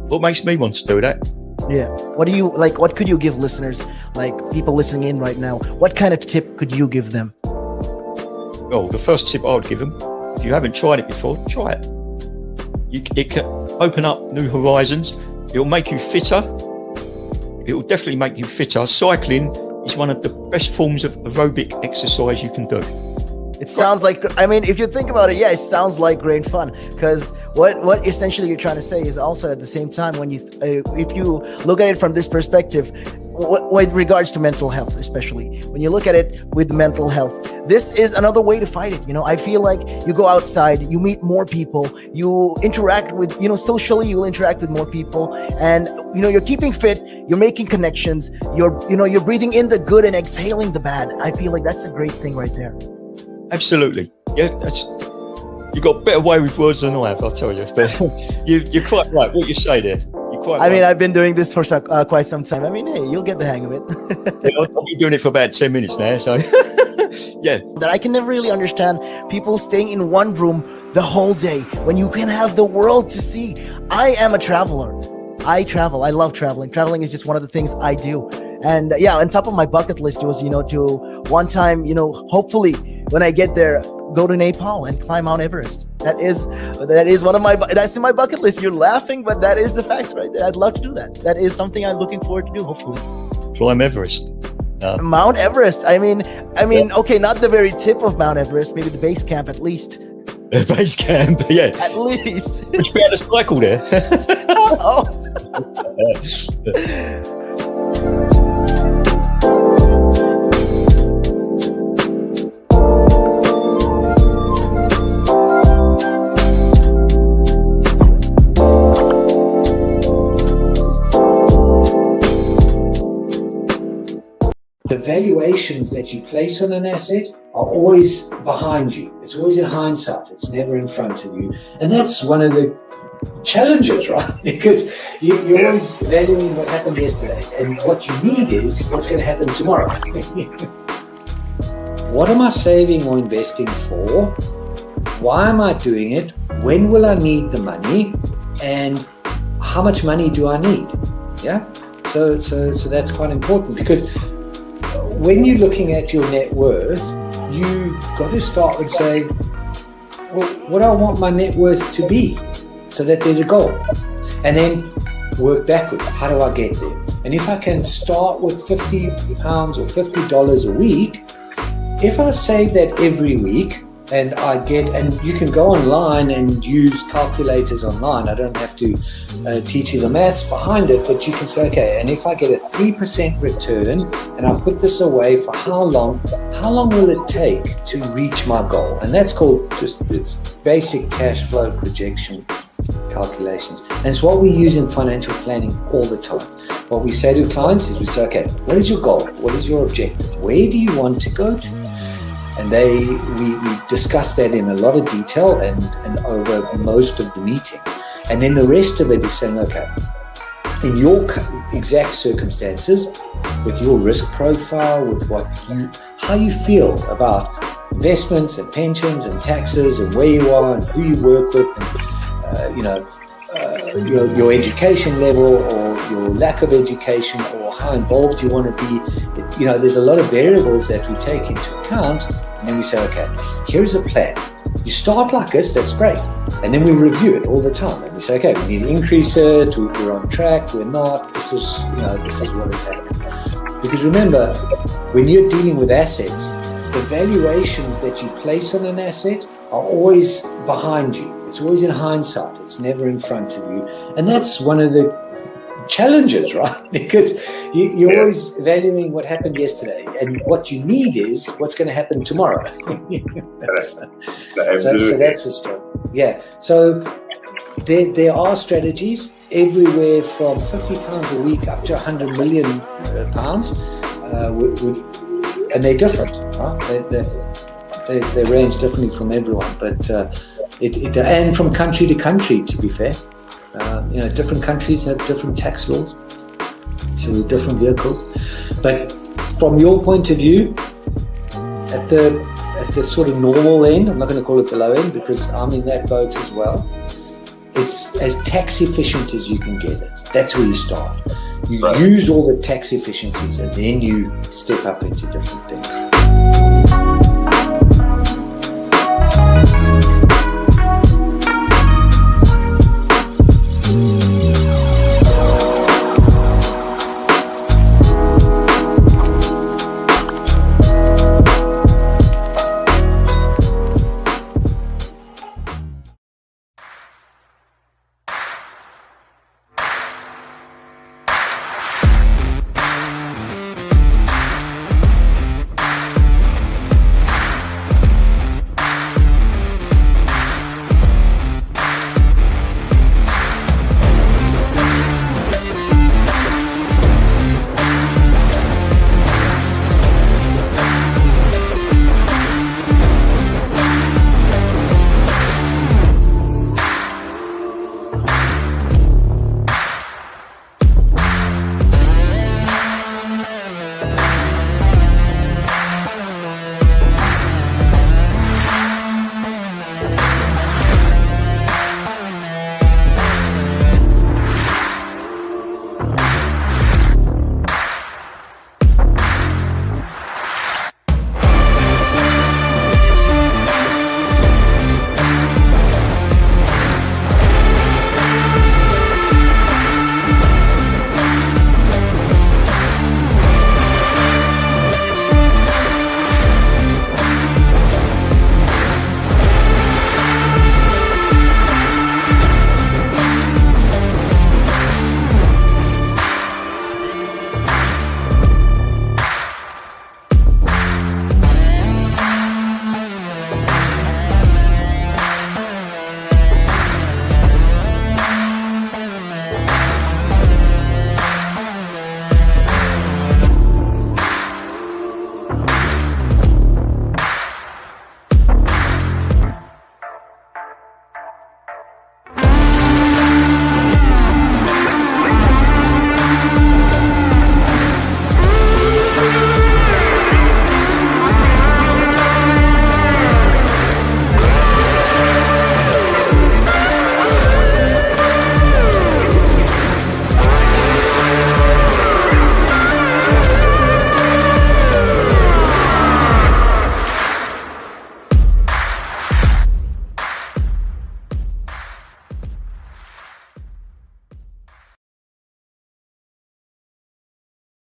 What makes me want to do that? Yeah. What do you like? What could you give listeners, like people listening in right now? What kind of tip could you give them? Well, the first tip I would give them, if you haven't tried it before, try it. It can open up new horizons. It'll make you fitter. It will definitely make you fitter. Cycling is one of the best forms of aerobic exercise you can do. It sounds like, I mean, if you think about it, yeah, it sounds like great fun. Because what essentially you're trying to say is also at the same time, when you, if you look at it from this perspective, with regards to mental health, especially when you look at it with mental health, this is another way to fight it. You know, I feel like you go outside, you meet more people, you interact with, you know, socially, you'll interact with more people, and you know, you're keeping fit, you're making connections, you're breathing in the good and exhaling the bad. I feel like that's a great thing right there. Absolutely. Yeah, you got a better way with words than I have, I'll tell you. But you're quite right. What you say there. You're quite I mean, right. I've been doing this for quite some time. I mean, hey, you'll get the hang of it. I've been doing it for about 10 minutes now, so yeah. That I can never really understand people staying in one room the whole day when you can have the world to see. I am a traveler. I travel. I love traveling. Traveling is just one of the things I do. And yeah, on top of my bucket list was, you know, to one time, you know, hopefully when I get there, go to Nepal and climb Mount Everest. That is one of that's in my bucket list. You're laughing, but that is the facts right there. I'd love to do that. That is something I'm looking forward to do, hopefully. Climb Everest. Mount Everest. I mean, okay, not the very tip of Mount Everest, maybe the base camp at least. Base camp, yeah. At least. You should be able to cycle there. Oh. The valuations that you place on an asset are always behind you. It's always in hindsight. It's never in front of you. And that's one of the challenges, right? Because you're always valuing what happened yesterday. And what you need is what's going to happen tomorrow. What am I saving or investing for? Why am I doing it? When will I need the money? And how much money do I need? Yeah. So that's quite important, because when you're looking at your net worth, you got to start with saying, well, what do I want my net worth to be, so that there's a goal, and then work backwards. How do I get there? And if I can start with £50 or $50 a week, if I save that every week, and you can go online and use calculators online. I don't have to teach you the maths behind it, but you can say, okay, and if I get a 3% return and I put this away for how long will it take to reach my goal? And that's called just this basic cash flow projection calculations. And it's what we use in financial planning all the time. What we say to clients is we say, okay, what is your goal? What is your objective? Where do you want to go to? And we discuss that in a lot of detail and over most of the meeting. And then the rest of it is saying, okay, in your exact circumstances, with your risk profile, with how you feel about investments and pensions and taxes and where you are and who you work with, and your education level or your lack of education or how involved you want to be. There's a lot of variables that we take into account. And then we say, okay, here's a plan. You start like this, that's great. And then we review it all the time. And we say, okay, we need to increase it, we're on track, we're not, this is what is happening. Because remember, when you're dealing with assets, the valuations that you place on an asset are always behind you. It's always in hindsight. It's never in front of you. And that's one of the challenges, right? Because you're always valuing what happened yesterday, and what you need is what's going to happen tomorrow. So that's a struggle. Yeah. So there are strategies everywhere from £50 a week up to £100 million, and they're different. Right? They range differently from everyone, but and from country to country, to be fair. Different countries have different tax laws, so different vehicles. But from your point of view, at the sort of normal end, I'm not going to call it the low end because I'm in that boat as well. it's as tax efficient as you can get it. That's where you start. You Right. use all the tax efficiencies, and then you step up into different things.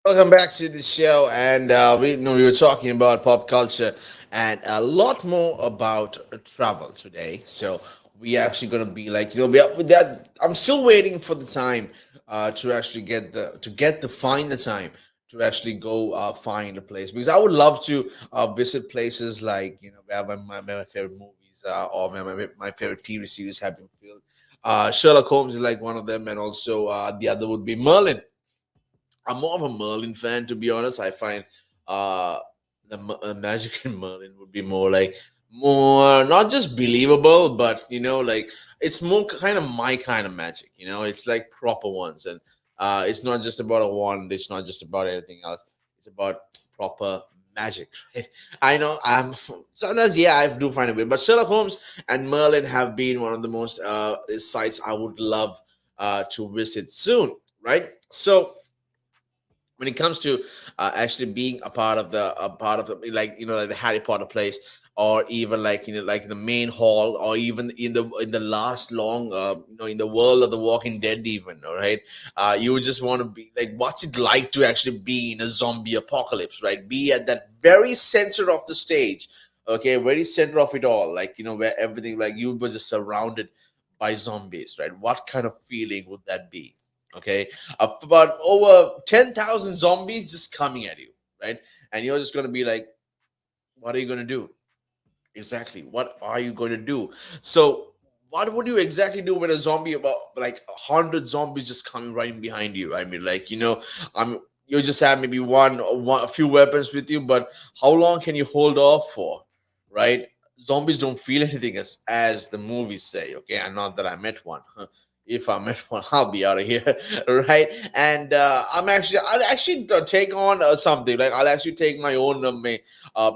Welcome back to the show, and we were talking about pop culture and a lot more about travel today. So we actually gonna be like be up with that. I'm still waiting for the time to actually get the find the time to actually go find a place, because I would love to visit places like where my favorite movies or my favorite TV series have been filmed. Sherlock Holmes is like one of them, and also the other would be Merlin. I'm more of a Merlin fan, to be honest. I find uh, the magic in Merlin would be more not just believable, but like it's more kind of my kind of magic. It's like proper ones, and it's not just about a wand. It's not just about anything else. It's about proper magic, right? I know I'm sometimes, yeah, I do find it weird, but Sherlock Holmes and Merlin have been one of the most sites I would love to visit soon, right? So when it comes to actually being a part of the, like the Harry Potter place, or even like like in the main hall, or even in the last long in the world of the Walking Dead, even, all right. You would just want to be like, what's it like to actually be in a zombie apocalypse, right? Be at that very center of the stage, okay, very center of it all, like where everything, like you were just surrounded by zombies, right? What kind of feeling would that be? Okay, about over 10,000 zombies just coming at you, right? And you're just going to be like, what are you going to do? Exactly. What are you going to do? So, what would you exactly do when a zombie, about like 100 zombies just coming right in behind you? I mean, like, you just have maybe a few weapons with you, but how long can you hold off for, right? Zombies don't feel anything, as the movies say. Okay, and not that I met one. If I met one, I'll be out of here, right? And I'll actually take on something. Like, I'll actually take my own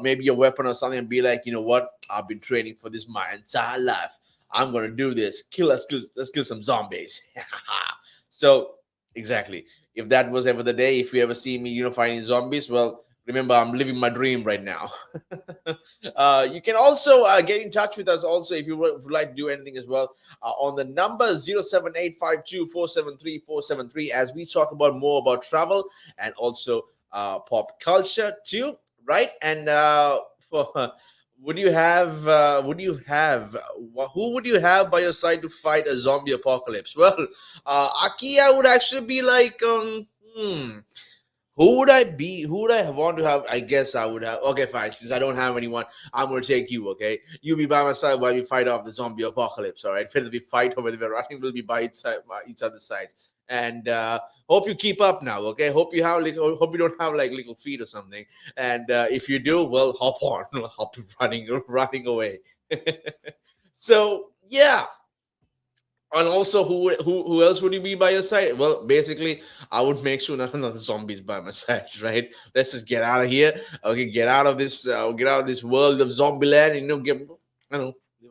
maybe a weapon or something, and be like, you know what? I've been training for this my entire life. I'm gonna do this. Let's kill some zombies. So exactly. If that was ever the day, if you ever see me, fighting zombies, well, remember I'm living my dream right now. You can also get in touch with us also if you would like to do anything as well on the number 07852473473 as we talk about more about travel and also pop culture too, right? And for who would you have by your side to fight a zombie apocalypse? Well, Aki, I would actually be like, who would I be? Who would I want to have? I guess I would have. Okay, fine. Since I don't have anyone, I'm going to take you, okay? You be by my side while we fight off the zombie apocalypse, all right? Whether we fight or whether we're running, we'll be by each other's sides. And hope you keep up now, okay? Hope you hope you don't have like little feet or something. And if you do, well, hop on. Hop running away. So, yeah. And also, who else would you be by your side? Well, basically, I would make sure none of the zombies by my side, right? Let's just get out of here. Okay, get out of this world of zombie land. Live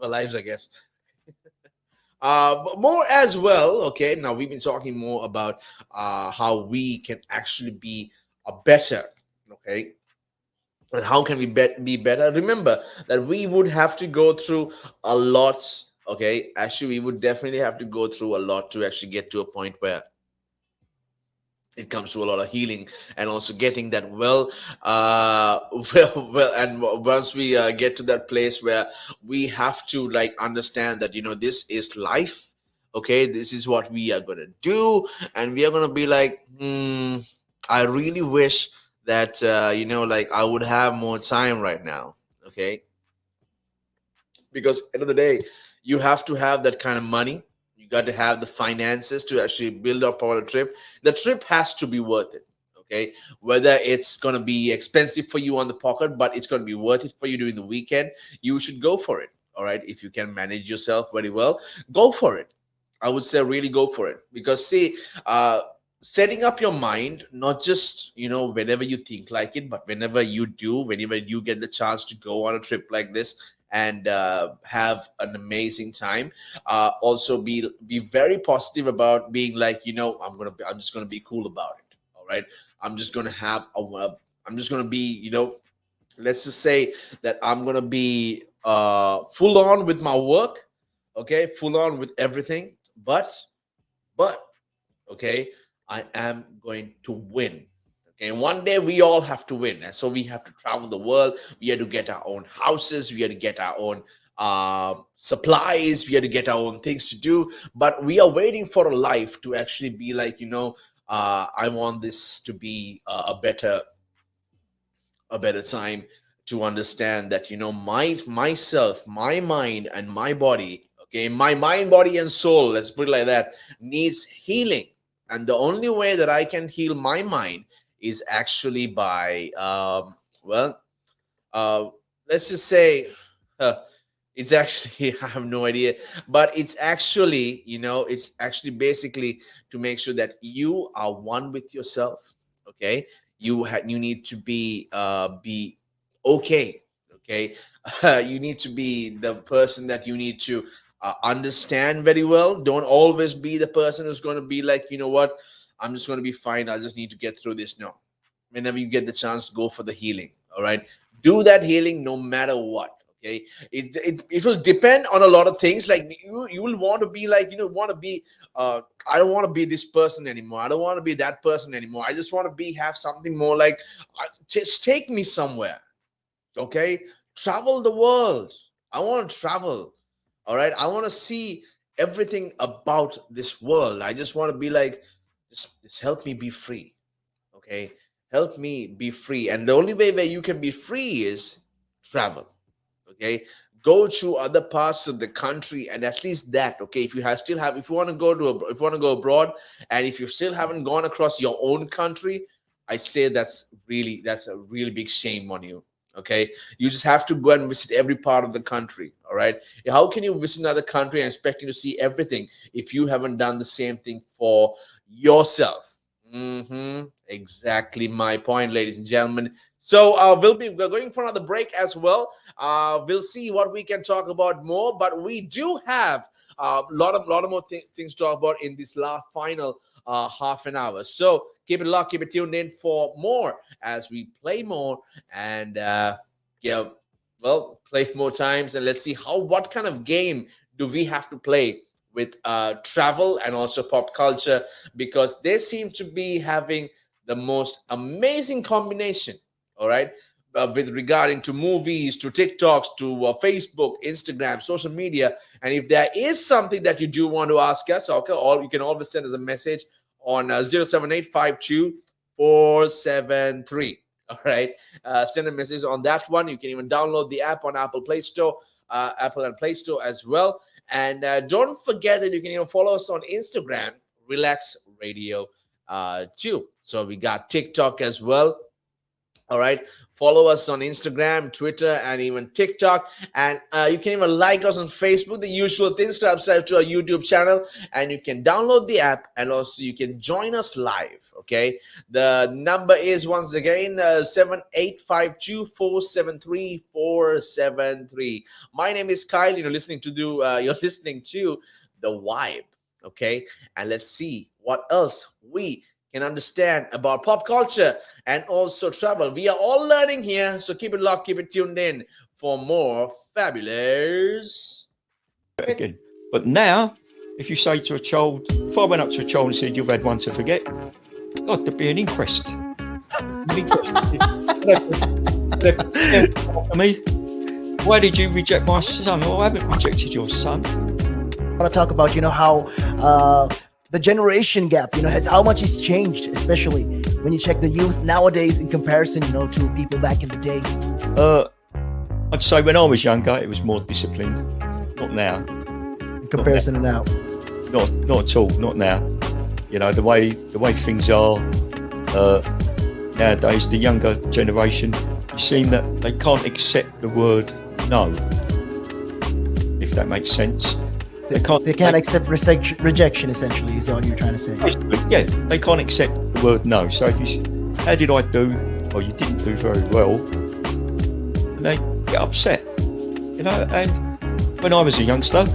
our lives, I guess. But more as well. Okay, now we've been talking more about how we can actually be a better. Okay, and how can we be better? Remember that we would have to go through a lot. Okay, actually, we would definitely have to go through a lot to actually get to a point where it comes to a lot of healing and also getting that and once we get to that place where we have to like understand that this is life. Okay, this is what we are gonna do, and we are gonna be like, I really wish that like I would have more time right now. Okay, because end of the day, you have to have that kind of money. You got to have the finances to actually build up on a trip. The trip has to be worth it. Okay, whether it's going to be expensive for you on the pocket, but it's going to be worth it for you during the weekend, you should go for it. All right, if you can manage yourself very well, go for it. I would say really go for it, because see, setting up your mind, not just whenever you think like it, but whenever you get the chance to go on a trip like this and have an amazing time. Also, be very positive about being like, I'm just gonna be cool about it. All right, I'm just gonna have I'm just gonna be, let's just say that I'm gonna be full on with my work. Okay, full on with everything, but okay, I am going to win. Okay, one day we all have to win, and so we have to travel the world. We have to get our own houses. We have to get our own supplies. We have to get our own things to do. But we are waiting for a life to actually be like, I want this to be a better time to understand that myself, my mind, and my body. Okay, my mind, body, and soul. Let's put it like that. Needs healing, and the only way that I can heal my mind is actually by uh, let's just say it's actually I have no idea, but it's actually basically to make sure that you are one with yourself. Okay, you need to be okay. Okay, you need to be the person that you need to understand very well. Don't always be the person who's going to be like, what, I'm just going to be fine, I just need to get through this. No, whenever you get the chance, go for the healing. All right, do that healing no matter what. Okay, it will depend on a lot of things. Like you will want to be like, want to be I don't want to be this person anymore, I don't want to be that person anymore, I just want to be have something more like, just take me somewhere. Okay, travel the world. I want to travel. All right, I want to see everything about this world. I just want to be like, just help me be free. Okay, help me be free. And the only way where you can be free is travel. Okay, go to other parts of the country, and at least that. Okay, if you if you want to if you want to go abroad, and if you still haven't gone across your own country, I say that's a really big shame on you. Okay, you just have to go and visit every part of the country. All right, how can you visit another country and expecting to see everything if you haven't done the same thing for yourself? Exactly my point, ladies and gentlemen. So we're going for another break as well. We'll see what we can talk about more, but we do have a lot of more things to talk about in this last final half an hour. So keep it locked, keep it tuned in for more as we play more and yeah, well, play more times, and let's see what kind of game do we have to play with travel and also pop culture, because they seem to be having the most amazing combination, all right, with regarding to movies, to TikToks, to Facebook, Instagram, social media. And if there is something that you do want to ask us, okay, or you can always send us a message on 07852 473. All right, send a message on that one. You can even download the app on Apple Play Store, Apple and Play Store as well. And don't forget that you can even follow us on Instagram, Relaks Radio too. So we got TikTok as well. All right, follow us on Instagram, Twitter, and even TikTok. And you can even like us on Facebook, the usual things. Subscribe to our YouTube channel, and you can download the app, and also you can join us live. Okay, the number is once again 7852473473. My name is Kyle. You're listening to the Vibe. Okay, and let's see what else we can understand about pop culture and also travel. We are all learning here, so keep it locked, keep it tuned in for more fabulous. Again. But now, if you say to a child, if I went up to a child and said, you've had one to forget, God, there'd be an inquest. Me, why did you reject my son? Well, I haven't rejected your son. I want to talk about, how the generation gap, how much it's changed, especially when you check the youth nowadays in comparison, to people back in the day. I'd say when I was younger, it was more disciplined. Not now. In comparison to now. Not at all. Not now. The way things are nowadays, the younger generation, you seem that they can't accept the word no. If that makes sense. They can't accept rejection, essentially, is all you're trying to say. Yeah, they can't accept the word no. So if you, how did I do? Or you didn't do very well, and they get upset, And when I was a youngster,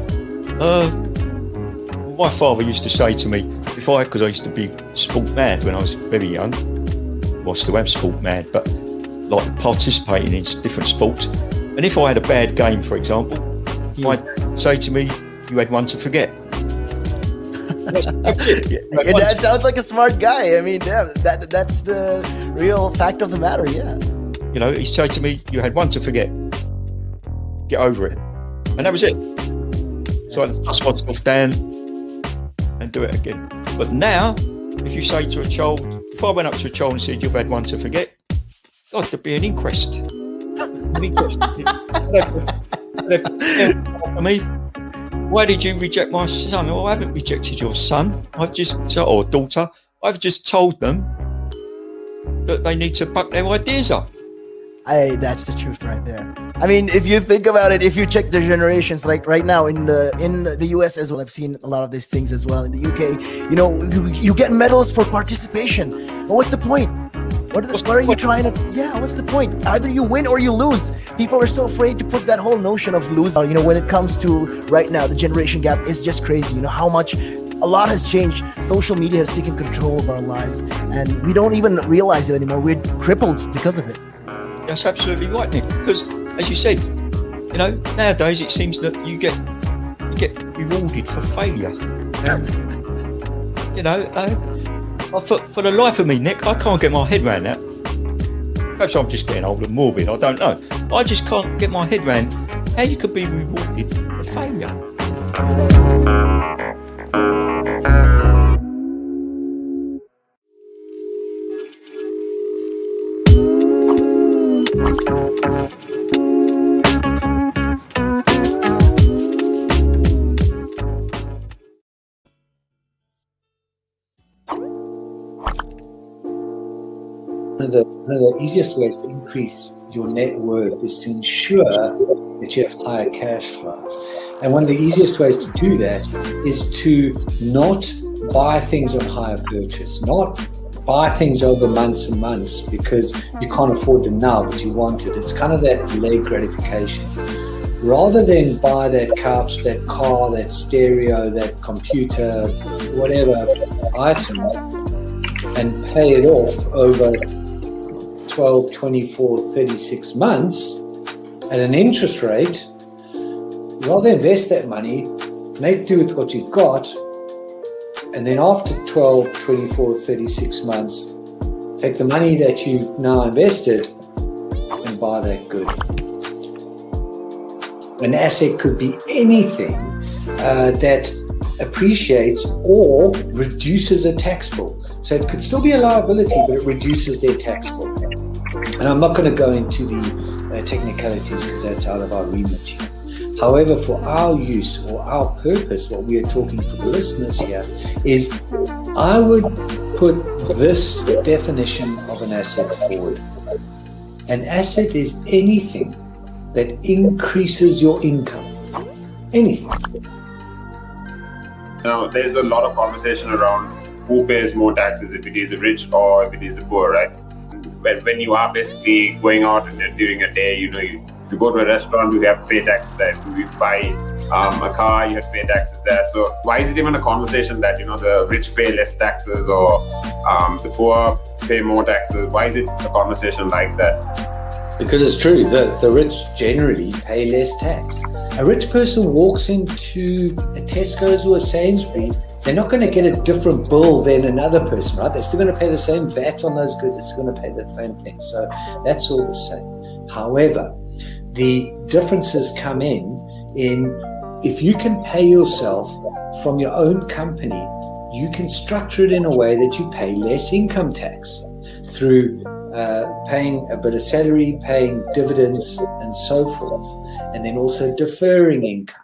my father used to say to me, because I used to be sport mad when I was very young. Well, I still am sport mad, but like participating in different sports. And if I had a bad game, for example, my dad say to me, you had one to forget. That's it. Your dad sounds like a smart guy. I mean, yeah, that's the real fact of the matter, yeah. He said to me, you had one to forget. Get over it. And that was it. So I dust myself down and do it again. But now, if you say to a child, if I went up to a child and said, you've had one to forget, God, there'd be an inquest. An inquest. Me. Why did you reject my son? Well, I haven't rejected your son. or daughter. I've just told them that they need to buck their ideas up. That's the truth right there. I mean, if you think about it, if you check the generations, like right now in the US as well, I've seen a lot of these things as well. In the UK, you get medals for participation. But what's the point? What are you trying to? Yeah, what's the point? Either you win or you lose. People are so afraid to put that whole notion of losing. When it comes to right now, the generation gap is just crazy. How much a lot has changed. Social media has taken control of our lives, and we don't even realize it anymore. We're crippled because of it. That's absolutely right, Nick. Because, as you said, nowadays it seems that you get rewarded for failure. For the life of me, Nick, I can't get my head around that. Perhaps I'm just getting old and morbid, I don't know. I just can't get my head around how you could be rewarded for failure. One of the easiest ways to increase your net worth is to ensure that you have higher cash flows. And one of the easiest ways to do that is to not buy things on hire purchase, not buy things over months and months because you can't afford them now, but you want it. It's kind of that delayed gratification. Rather than buy that couch, that car, that stereo, that computer, whatever item, and pay it off over 12, 24, 36 months at an interest rate, rather invest that money, make do with what you've got, and then after 12, 24, 36 months, take the money that you've now invested and buy that good. An asset could be anything that appreciates or reduces a tax bill. So it could still be a liability, but it reduces their tax bill. And I'm not going to go into the technicalities because that's out of our remit here. However, for our use or our purpose, what we are talking for the listeners here is I would put this definition of an asset forward. An asset is anything that increases your income. Anything. Now, there's a lot of conversation around who pays more taxes, if it is the rich or if it is the poor, right? When you are basically going out and during a day, if you go to a restaurant, you have to pay taxes there. If you buy a car, you have to pay taxes there. So why is it even a conversation that, the rich pay less taxes or the poor pay more taxes? Why is it a conversation like that? Because it's true, the rich generally pay less tax. A rich person walks into a Tesco's or a Sainsbury's, they're not going to get a different bill than another person, right? They're still going to pay the same VAT on those goods. They're still going to pay the same thing. So that's all the same. However, the differences come in if you can pay yourself from your own company, you can structure it in a way that you pay less income tax through paying a bit of salary, paying dividends, and so forth, and then also deferring income.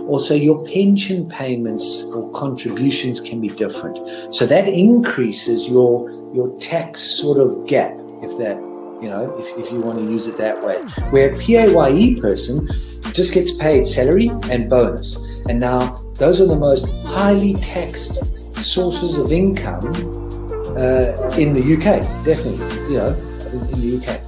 Also, your pension payments or contributions can be different. So that increases your tax sort of gap, if you want to use it that way. Where a PAYE person just gets paid salary and bonus. And now those are the most highly taxed sources of income in the UK, definitely, in the UK.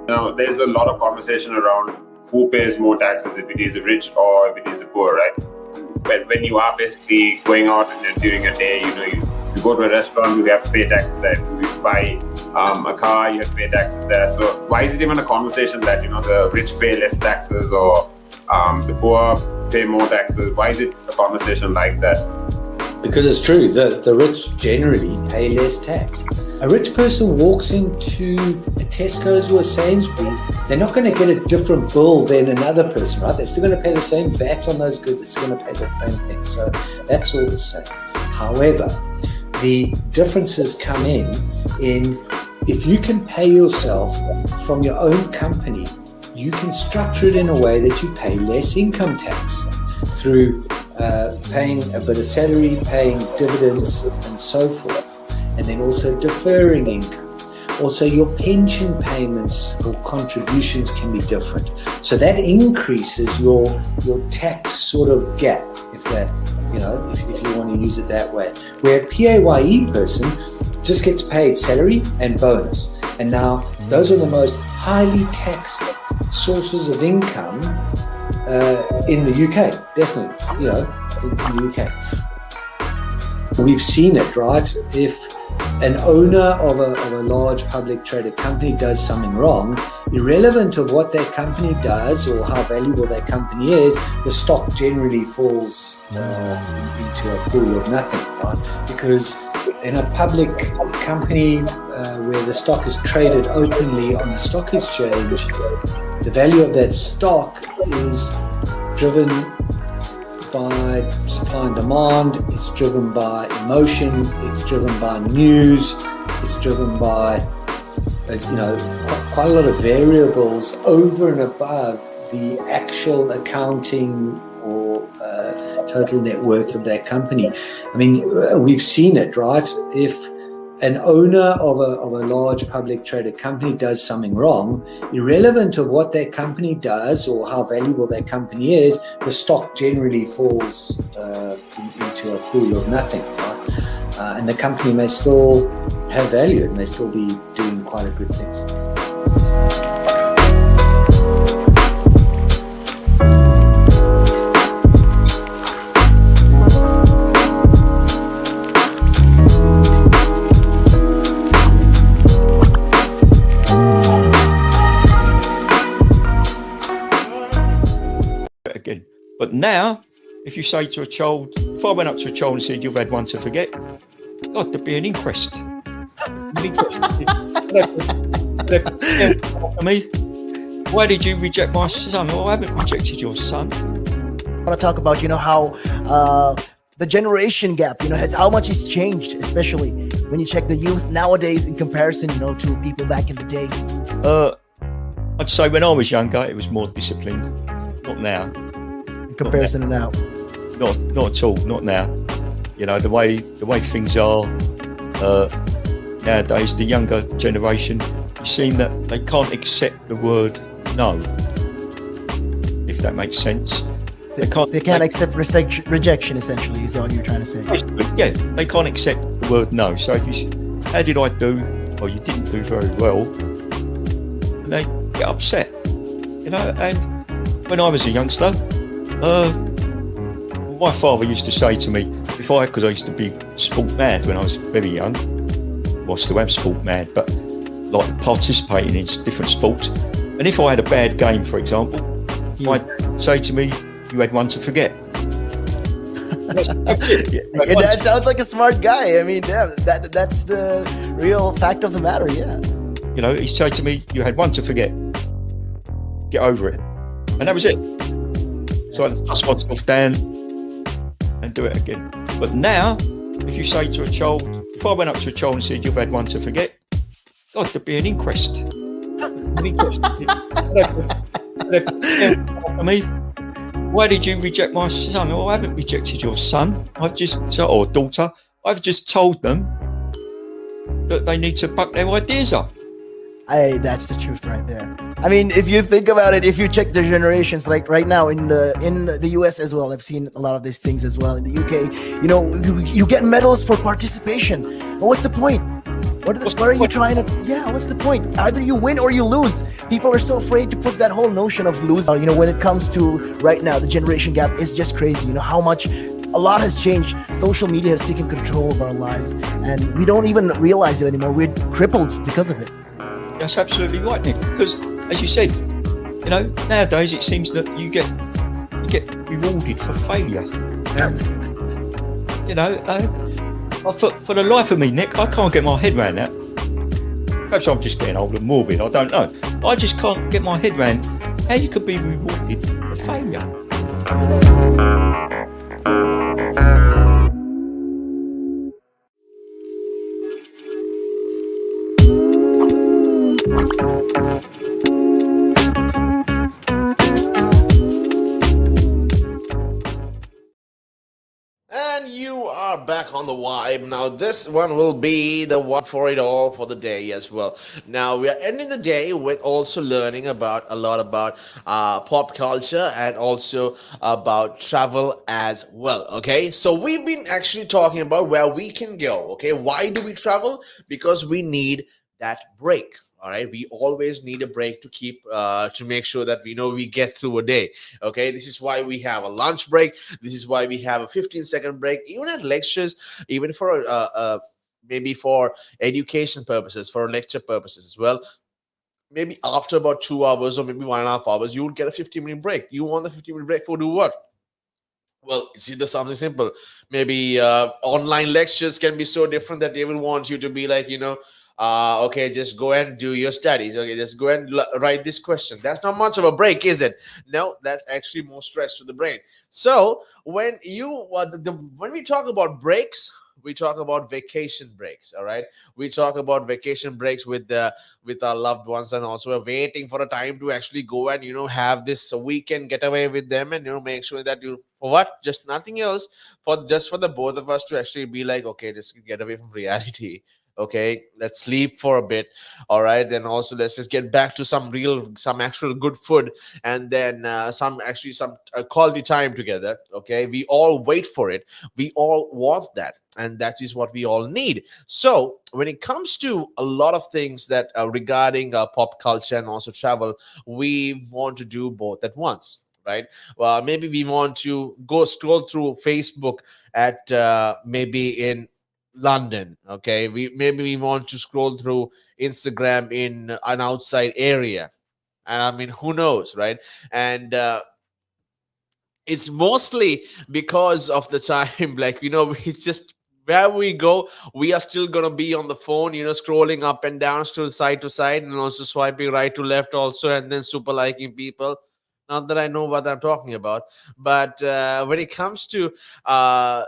Now, there's a lot of conversation around who pays more taxes, if it is the rich or if it is the poor, right? When you are basically going out and during a day, if you go to a restaurant, you have to pay taxes there. If you buy a car, you have to pay taxes there. So why is it even a conversation that, the rich pay less taxes or the poor pay more taxes? Why is it a conversation like that? Because it's true, the rich generally pay less tax. A rich person walks into a Tesco's or a Sainsbury's, they're not going to get a different bill than another person, right? They're still going to pay the same VAT on those goods, they're still going to pay the same thing. So that's all the same. However, the differences come in if you can pay yourself from your own company, you can structure it in a way that you pay less income tax through paying a bit of salary, paying dividends and so forth, and then also deferring income. Also, your pension payments or contributions can be different. So that increases your tax sort of gap, if you want to use it that way. Where a PAYE person just gets paid salary and bonus. And now those are the most highly taxed sources of income in the UK, definitely, in the UK. We've seen it, right? If an owner of a large public traded company does something wrong, irrelevant of what that company does or how valuable that company is, the stock generally falls into a pool of nothing, right? Because in a public company where the stock is traded openly on the stock exchange, the value of that stock is driven by supply and demand, it's driven by emotion, it's driven by news, it's driven by quite a lot of variables over and above the actual accounting or total net worth of that company. I mean, we've seen it, right? If an owner of a large public traded company does something wrong, irrelevant of what that company does or how valuable that company is, the stock generally falls into a pool of nothing, right? And the company may still have value, it may still be doing quite a good thing. But now, if you say to a child, if I went up to a child and said, "You've had one to forget," God, there'd be an inquest. Why did you reject my son? Oh, I haven't rejected your son. I want to talk about, how the generation gap, how much it's changed, especially when you check the youth nowadays in comparison, to people back in the day. I'd say when I was younger, it was more disciplined. Not now. Comparison to now, not at all, not now. The way things are nowadays, the younger generation, you seem that they can't accept the word no, if that makes sense. They can't accept rejection, essentially, is all you're trying to say. Yeah, they can't accept the word no. So if you, how did I do? Or you didn't do very well, and they get upset, and when I was a youngster, my father used to say to me, because I used to be sport mad when I was very young, well, still am sport mad, but like participating in different sports. And if I had a bad game, for example, he'd say to me, "You had one to forget." That's it. Yeah, that sounds like a smart guy. I mean, yeah, that's the real fact of the matter. Yeah. He'd say to me, "You had one to forget. Get over it," and that was it. So I dust myself down and do it again. But now, if you say to a child, if I went up to a child and said, "You've had one to forget," God, there'd be an inquest. Why did you reject my son? Oh, I haven't rejected your son. Or daughter. I've just told them that they need to buck their ideas up. That's the truth right there. I mean, if you think about it, if you check the generations, like right now in the US as well, I've seen a lot of these things as well. In the UK, you get medals for participation. But what's the point? What are you trying to? Yeah, what's the point? Either you win or you lose. People are so afraid to put that whole notion of lose. When it comes to right now, the generation gap is just crazy. How much a lot has changed. Social media has taken control of our lives, and we don't even realize it anymore. We're crippled because of it. That's absolutely right, Nick. Because, as you said, nowadays it seems that you get rewarded for failure. For the life of me, Nick, I can't get my head around that. Perhaps I'm just getting old and morbid. I don't know. I just can't get my head around how you could be rewarded for failure. And you are back on the vibe. Now, this one will be the one for it all for the day as well. Now, we are ending the day with also learning about a lot about pop culture and also about travel as well. Okay, so we've been actually talking about where we can go. Okay, why do we travel? Because we need that break. All right, we always need a break to keep to make sure that we get through a day. Okay, this is why we have a lunch break. This is why we have a 15-second break, even at lectures, even for maybe for education purposes, for lecture purposes as well. Maybe after about 2 hours or maybe 1.5 hours, you would get a 15-minute break. You want the 15-minute break for do what? Well, it's either something simple. Maybe online lectures can be so different that they will want you to be like, okay, just go and do your studies. Okay, just go and write this question. That's not much of a break, is it? No, that's actually more stress to the brain. So when when we talk about breaks, we talk about vacation breaks. All right, we talk about vacation breaks with our loved ones, and also we're waiting for a time to actually go and have this weekend getaway with them, and make sure that you for what just nothing else for the both of us to actually be like, okay, just get away from reality. Okay, let's sleep for a bit. All right, then also let's just get back to some actual good food, and then some quality time together. Okay, we all wait for it, we all want that, and that is what we all need. So when it comes to a lot of things that regarding pop culture and also travel, we want to do both at once, right? Well, maybe we want to go scroll through Facebook at maybe in London. Okay, we want to scroll through Instagram in an outside area, and I mean, who knows, right? And it's mostly because of the time. Like, it's just where we go, we are still gonna be on the phone, scrolling up and down, to side to side, and also swiping right to left also, and then super liking people. Not that I know what I'm talking about, but when it comes to uh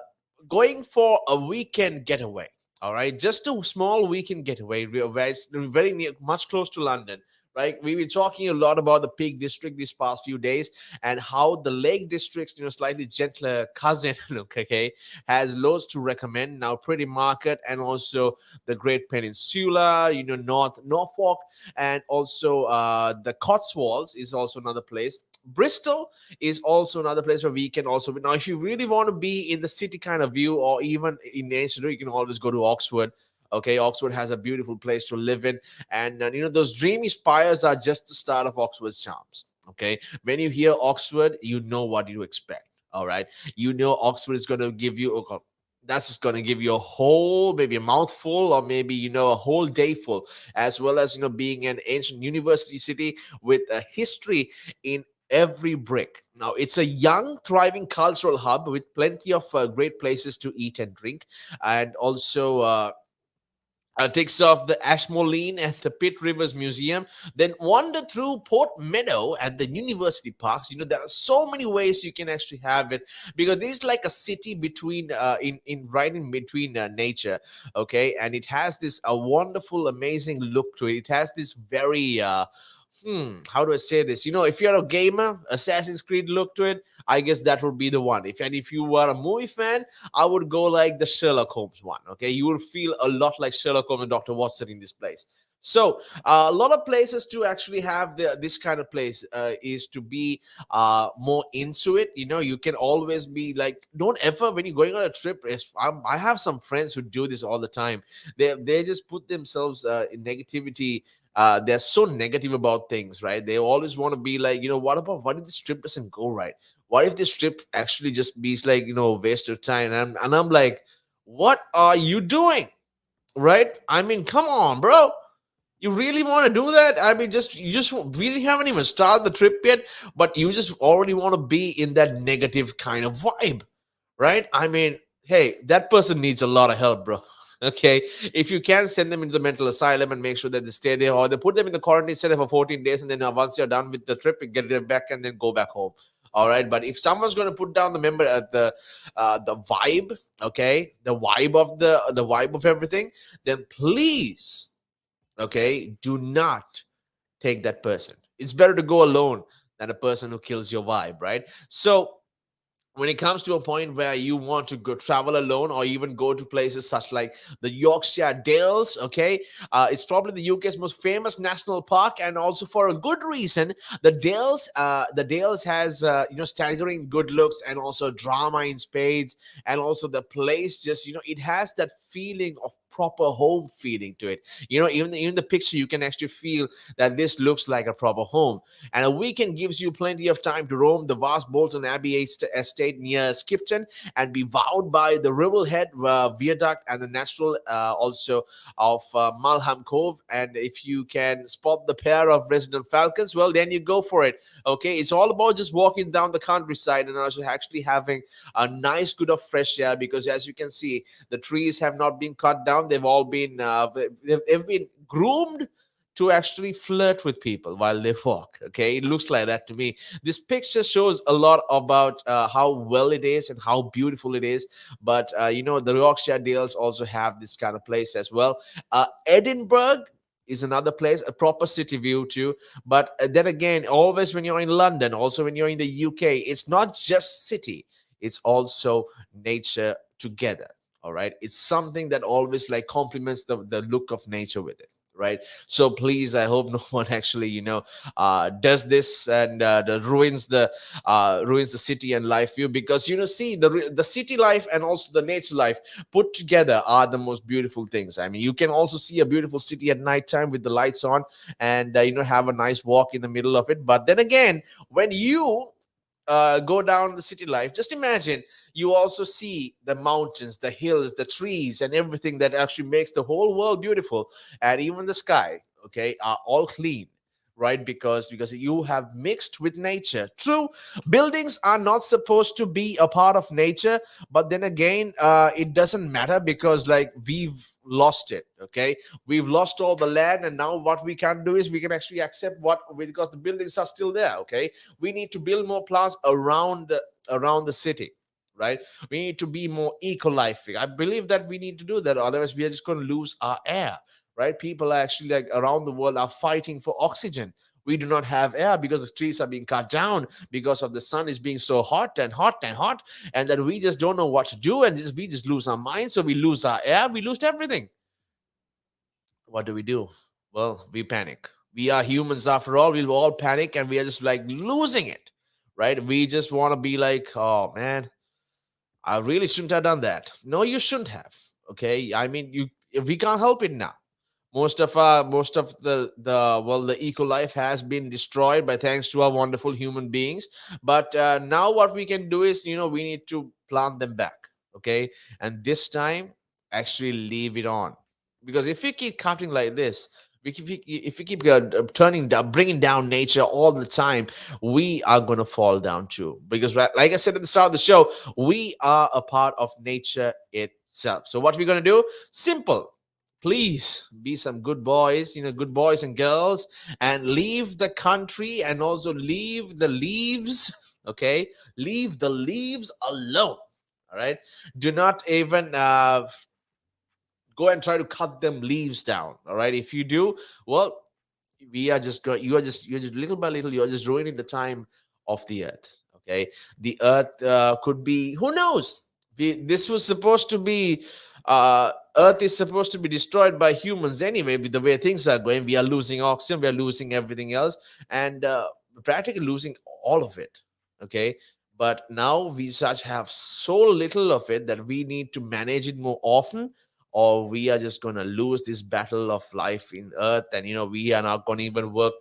going for a weekend getaway, all right, just a small weekend getaway, where it's very near, much close to London, right? We were talking a lot about the Peak District these past few days, and how the Lake District's slightly gentler cousin, okay, has loads to recommend now. Pretty Market, and also the Great Peninsula, Norfolk, and also the Cotswolds is also another place. Bristol is also another place where we can also now, if you really want to be in the city kind of view, or even in nature, you can always go to Oxford. Okay, Oxford has a beautiful place to live in, and those dreamy spires are just the start of Oxford's charms. Okay, when you hear Oxford, you know what you expect. All right, Oxford is going to give you, okay, that's just going to give you a whole, maybe a mouthful, or maybe a whole day full, as well as being an ancient university city with a history in every brick. Now, it's a young, thriving cultural hub with plenty of great places to eat and drink, and also takes off the Ashmolean and the Pitt Rivers Museum, then wander through Port Meadow and the university parks. There are so many ways you can actually have it, because this is like a city between, in right in between nature, okay, and it has this a wonderful, amazing look to it. It has this very how do I say this? If you're a gamer, Assassin's Creed look to it, I guess that would be the one. If you were a movie fan, I would go like the Sherlock Holmes one. Okay, you will feel a lot like Sherlock Holmes and Dr. Watson in this place. So a lot of places to actually have this kind of place is to be more into it. You can always be like, don't ever, when you're going on a trip, I have some friends who do this all the time. They just put themselves in negativity. They're so negative about things, right? They always want to be like, what if this trip doesn't go right? What if this trip actually just be like, waste of time? And I'm like, what are you doing? Right? I mean, come on, bro. You really want to do that? I mean, you just really haven't even started the trip yet, but you just already want to be in that negative kind of vibe, right? I mean, hey, that person needs a lot of help, bro. Okay, if you can, send them into the mental asylum and make sure that they stay there, or they put them in the quarantine center for 14 days, and then once you're done with the trip, you get them back and then go back home. All right, but if someone's going to put down the member at the vibe, okay, the vibe of everything, then please, okay, do not take that person. It's better to go alone than a person who kills your vibe, right? So when it comes to a point where you want to go travel alone, or even go to places such like the Yorkshire Dales, okay, it's probably the UK's most famous national park, and also for a good reason. The Dales has staggering good looks, and also drama in spades, and also the place just it has that feeling of proper home feeling to it. Even the picture, you can actually feel that this looks like a proper home. And a weekend gives you plenty of time to roam the vast Bolton Abbey estate near Skipton, and be wowed by the Ribblehead Viaduct and the natural also of Malham Cove. And if you can spot the pair of resident falcons, well, then you go for it. Okay, it's all about just walking down the countryside, and also actually having a nice good of fresh air, because as you can see, the trees have not been cut down. They've all been they've been groomed to actually flirt with people while they walk. Okay, it looks like that to me. This picture shows a lot about how well it is and how beautiful it is. But the Yorkshire Dales also have this kind of place as well. Edinburgh is another place, a proper city view too. But then again, always when you're in London, also when you're in the UK, it's not just city, it's also nature together. All right, it's something that always like complements the look of nature with it, right? So please, I hope no one actually does this, and ruins the city and life view. Because see, the city life and also the nature life put together are the most beautiful things. I mean, you can also see a beautiful city at nighttime with the lights on, and have a nice walk in the middle of it. But then again, when you go down the city life, just imagine you also see the mountains, the hills, the trees, and everything that actually makes the whole world beautiful. And even the sky, okay, are all clean, right? Because you have mixed with nature. True, buildings are not supposed to be a part of nature, but then again, it doesn't matter, because like we've lost it. Okay, we've lost all the land, and now what we can do is we can actually accept what, because the buildings are still there. Okay, we need to build more plants around the city, right? We need to be more eco-life. I believe that we need to do that, otherwise we are just going to lose our air, right? People are actually like around the world are fighting for oxygen. We do not have air because the trees are being cut down, because of the sun is being so hot and hot and hot, and that we just don't know what to do, and we just lose our mind. So we lose our air, we lose everything. What do we do? Well, we panic. We are humans after all. We'll all panic, and we are just like losing it, right? We just want to be like, oh man, I really shouldn't have done that. No, you shouldn't have. Okay, I mean, we can't help it now. Most of the eco life has been destroyed by thanks to our wonderful human beings. But now what we can do is, we need to plant them back. Okay, and this time actually leave it on, because if we keep cutting like this, if we keep bringing down nature all the time, we are going to fall down too. Because like I said at the start of the show, we are a part of nature itself. So what we're going to do, simple, please be some good boys, good boys and girls, and leave the country, and also leave the leaves. Okay, leave the leaves alone. All right, do not even go and try to cut them leaves down. All right, if you do, well, we are just you're just little by little, you're just ruining the time of the earth. Okay, the earth could be, who knows, This was supposed to be Earth is supposed to be destroyed by humans anyway. With the way things are going, we are losing oxygen, we are losing everything else, and practically losing all of it. Okay, but now we such have so little of it that we need to manage it more often, or we are just going to lose this battle of life in Earth, and we are not going to even work,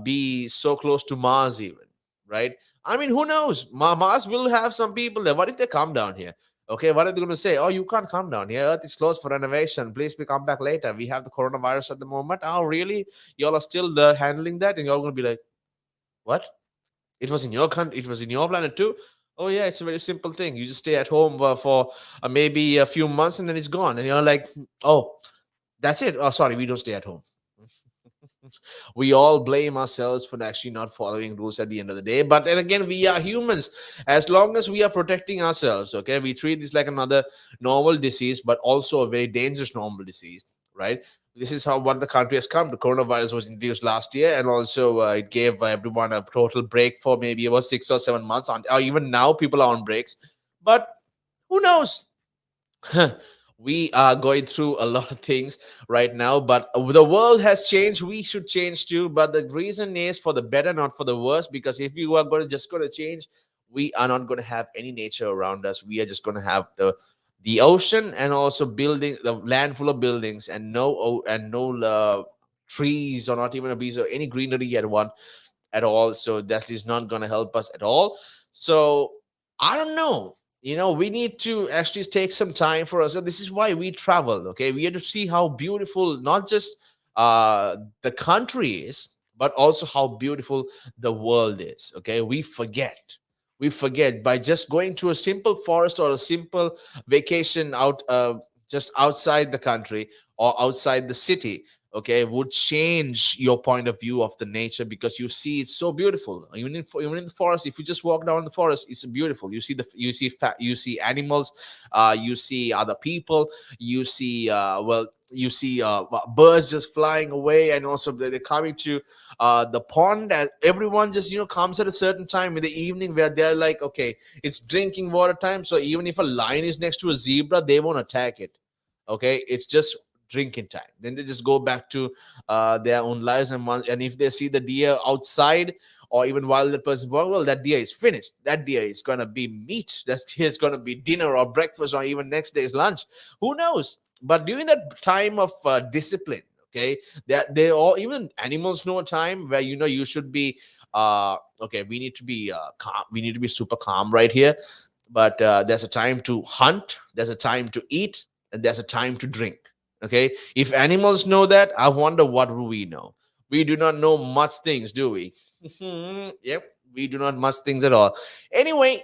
be so close to Mars even, right? I mean, who knows? Mars will have some people there. What if they come down here? Okay, what are they going to say? Oh, you can't come down here. Earth is closed for renovation. Please we come back later. We have the coronavirus at the moment. Oh, really? Y'all are still handling that? And you're going to be like, what? It was in your country. It was in your planet too. Oh yeah, it's a very simple thing. You just stay at home for maybe a few months, and then it's gone. And you're like, oh, that's it. Oh, sorry, we don't stay at home. We all blame ourselves for actually not following rules at the end of the day. But then again, we are humans. As long as we are protecting ourselves, okay, we treat this like another normal disease, but also a very dangerous normal disease, right? This is how what the country has come to. Coronavirus was introduced last year, and also it gave everyone a total break for maybe about 6 or 7 months. Or even now, people are on breaks. But who knows? We are going through a lot of things right now, but the world has changed. We should change too, but the reason is for the better, not for the worse, because if we are going to change, we are not going to have any nature around us. We are just going to have the ocean, and also building the land full of buildings, and no trees, or not even a breeze or any greenery at all. So that is not going to help us at all. So I don't know. We need to actually take some time for us. So this is why we travel. Okay, we have to see how beautiful not just the country is, but also how beautiful the world is. Okay, we forget by just going to a simple forest or a simple vacation out, just outside the country or outside the city, okay, would change your point of view of the nature, because you see it's so beautiful. Even in the forest, if you just walk down the forest, it's beautiful. You see animals, you see other people, you see birds just flying away, and also they're coming to the pond, and everyone just comes at a certain time in the evening where they're like, okay, it's drinking water time. So even if a lion is next to a zebra, they won't attack it. Okay, it's just drinking time. Then they just go back to their own lives, and if they see the deer outside, or even while the person, well, that deer is finished. That deer is going to be meat. That deer is going to be dinner or breakfast or even next day's lunch. Who knows? But during that time of discipline, okay, they all, even animals know a time where you should be okay, we need to be calm. We need to be super calm right here. But there's a time to hunt, there's a time to eat, and there's a time to drink. Okay, if animals know that, I wonder what do we know. We do not know much things, do we? Yep, we do not much things at all. Anyway,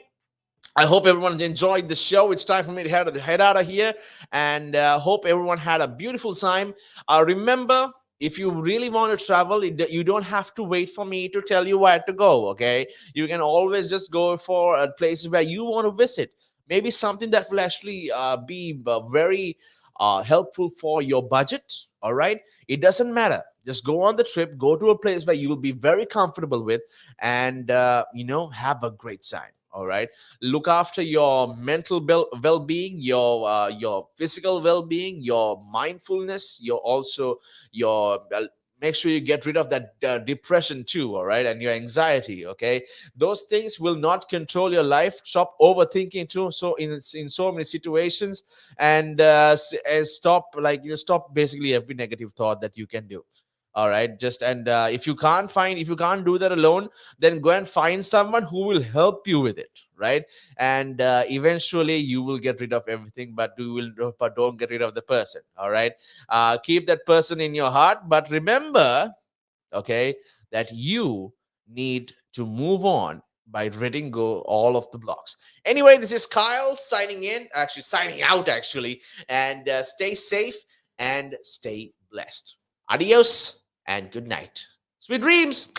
I hope everyone enjoyed the show. It's time for me to head out of here, and hope everyone had a beautiful time. Remember, if you really want to travel, you don't have to wait for me to tell you where to go. Okay, you can always just go for places where you want to visit. Maybe something that will actually be very helpful for your budget. All right, it doesn't matter. Just go on the trip, go to a place where you will be very comfortable with, and have a great time. All right, look after your mental well-being, your physical well-being, your mindfulness, your make sure you get rid of that depression too. All right, and your anxiety. Okay, those things will not control your life. Stop overthinking too, so in so many situations, and stop, stop basically every negative thought that you can do. All right, just, and if you can't do that alone, then go and find someone who will help you with it, right? And eventually you will get rid of everything, but don't get rid of the person. All right, keep that person in your heart, but remember, okay, that you need to move on by letting go all of the blocks. Anyway, this is Kyle signing out actually, and stay safe and stay blessed. Adios and good night. Sweet dreams.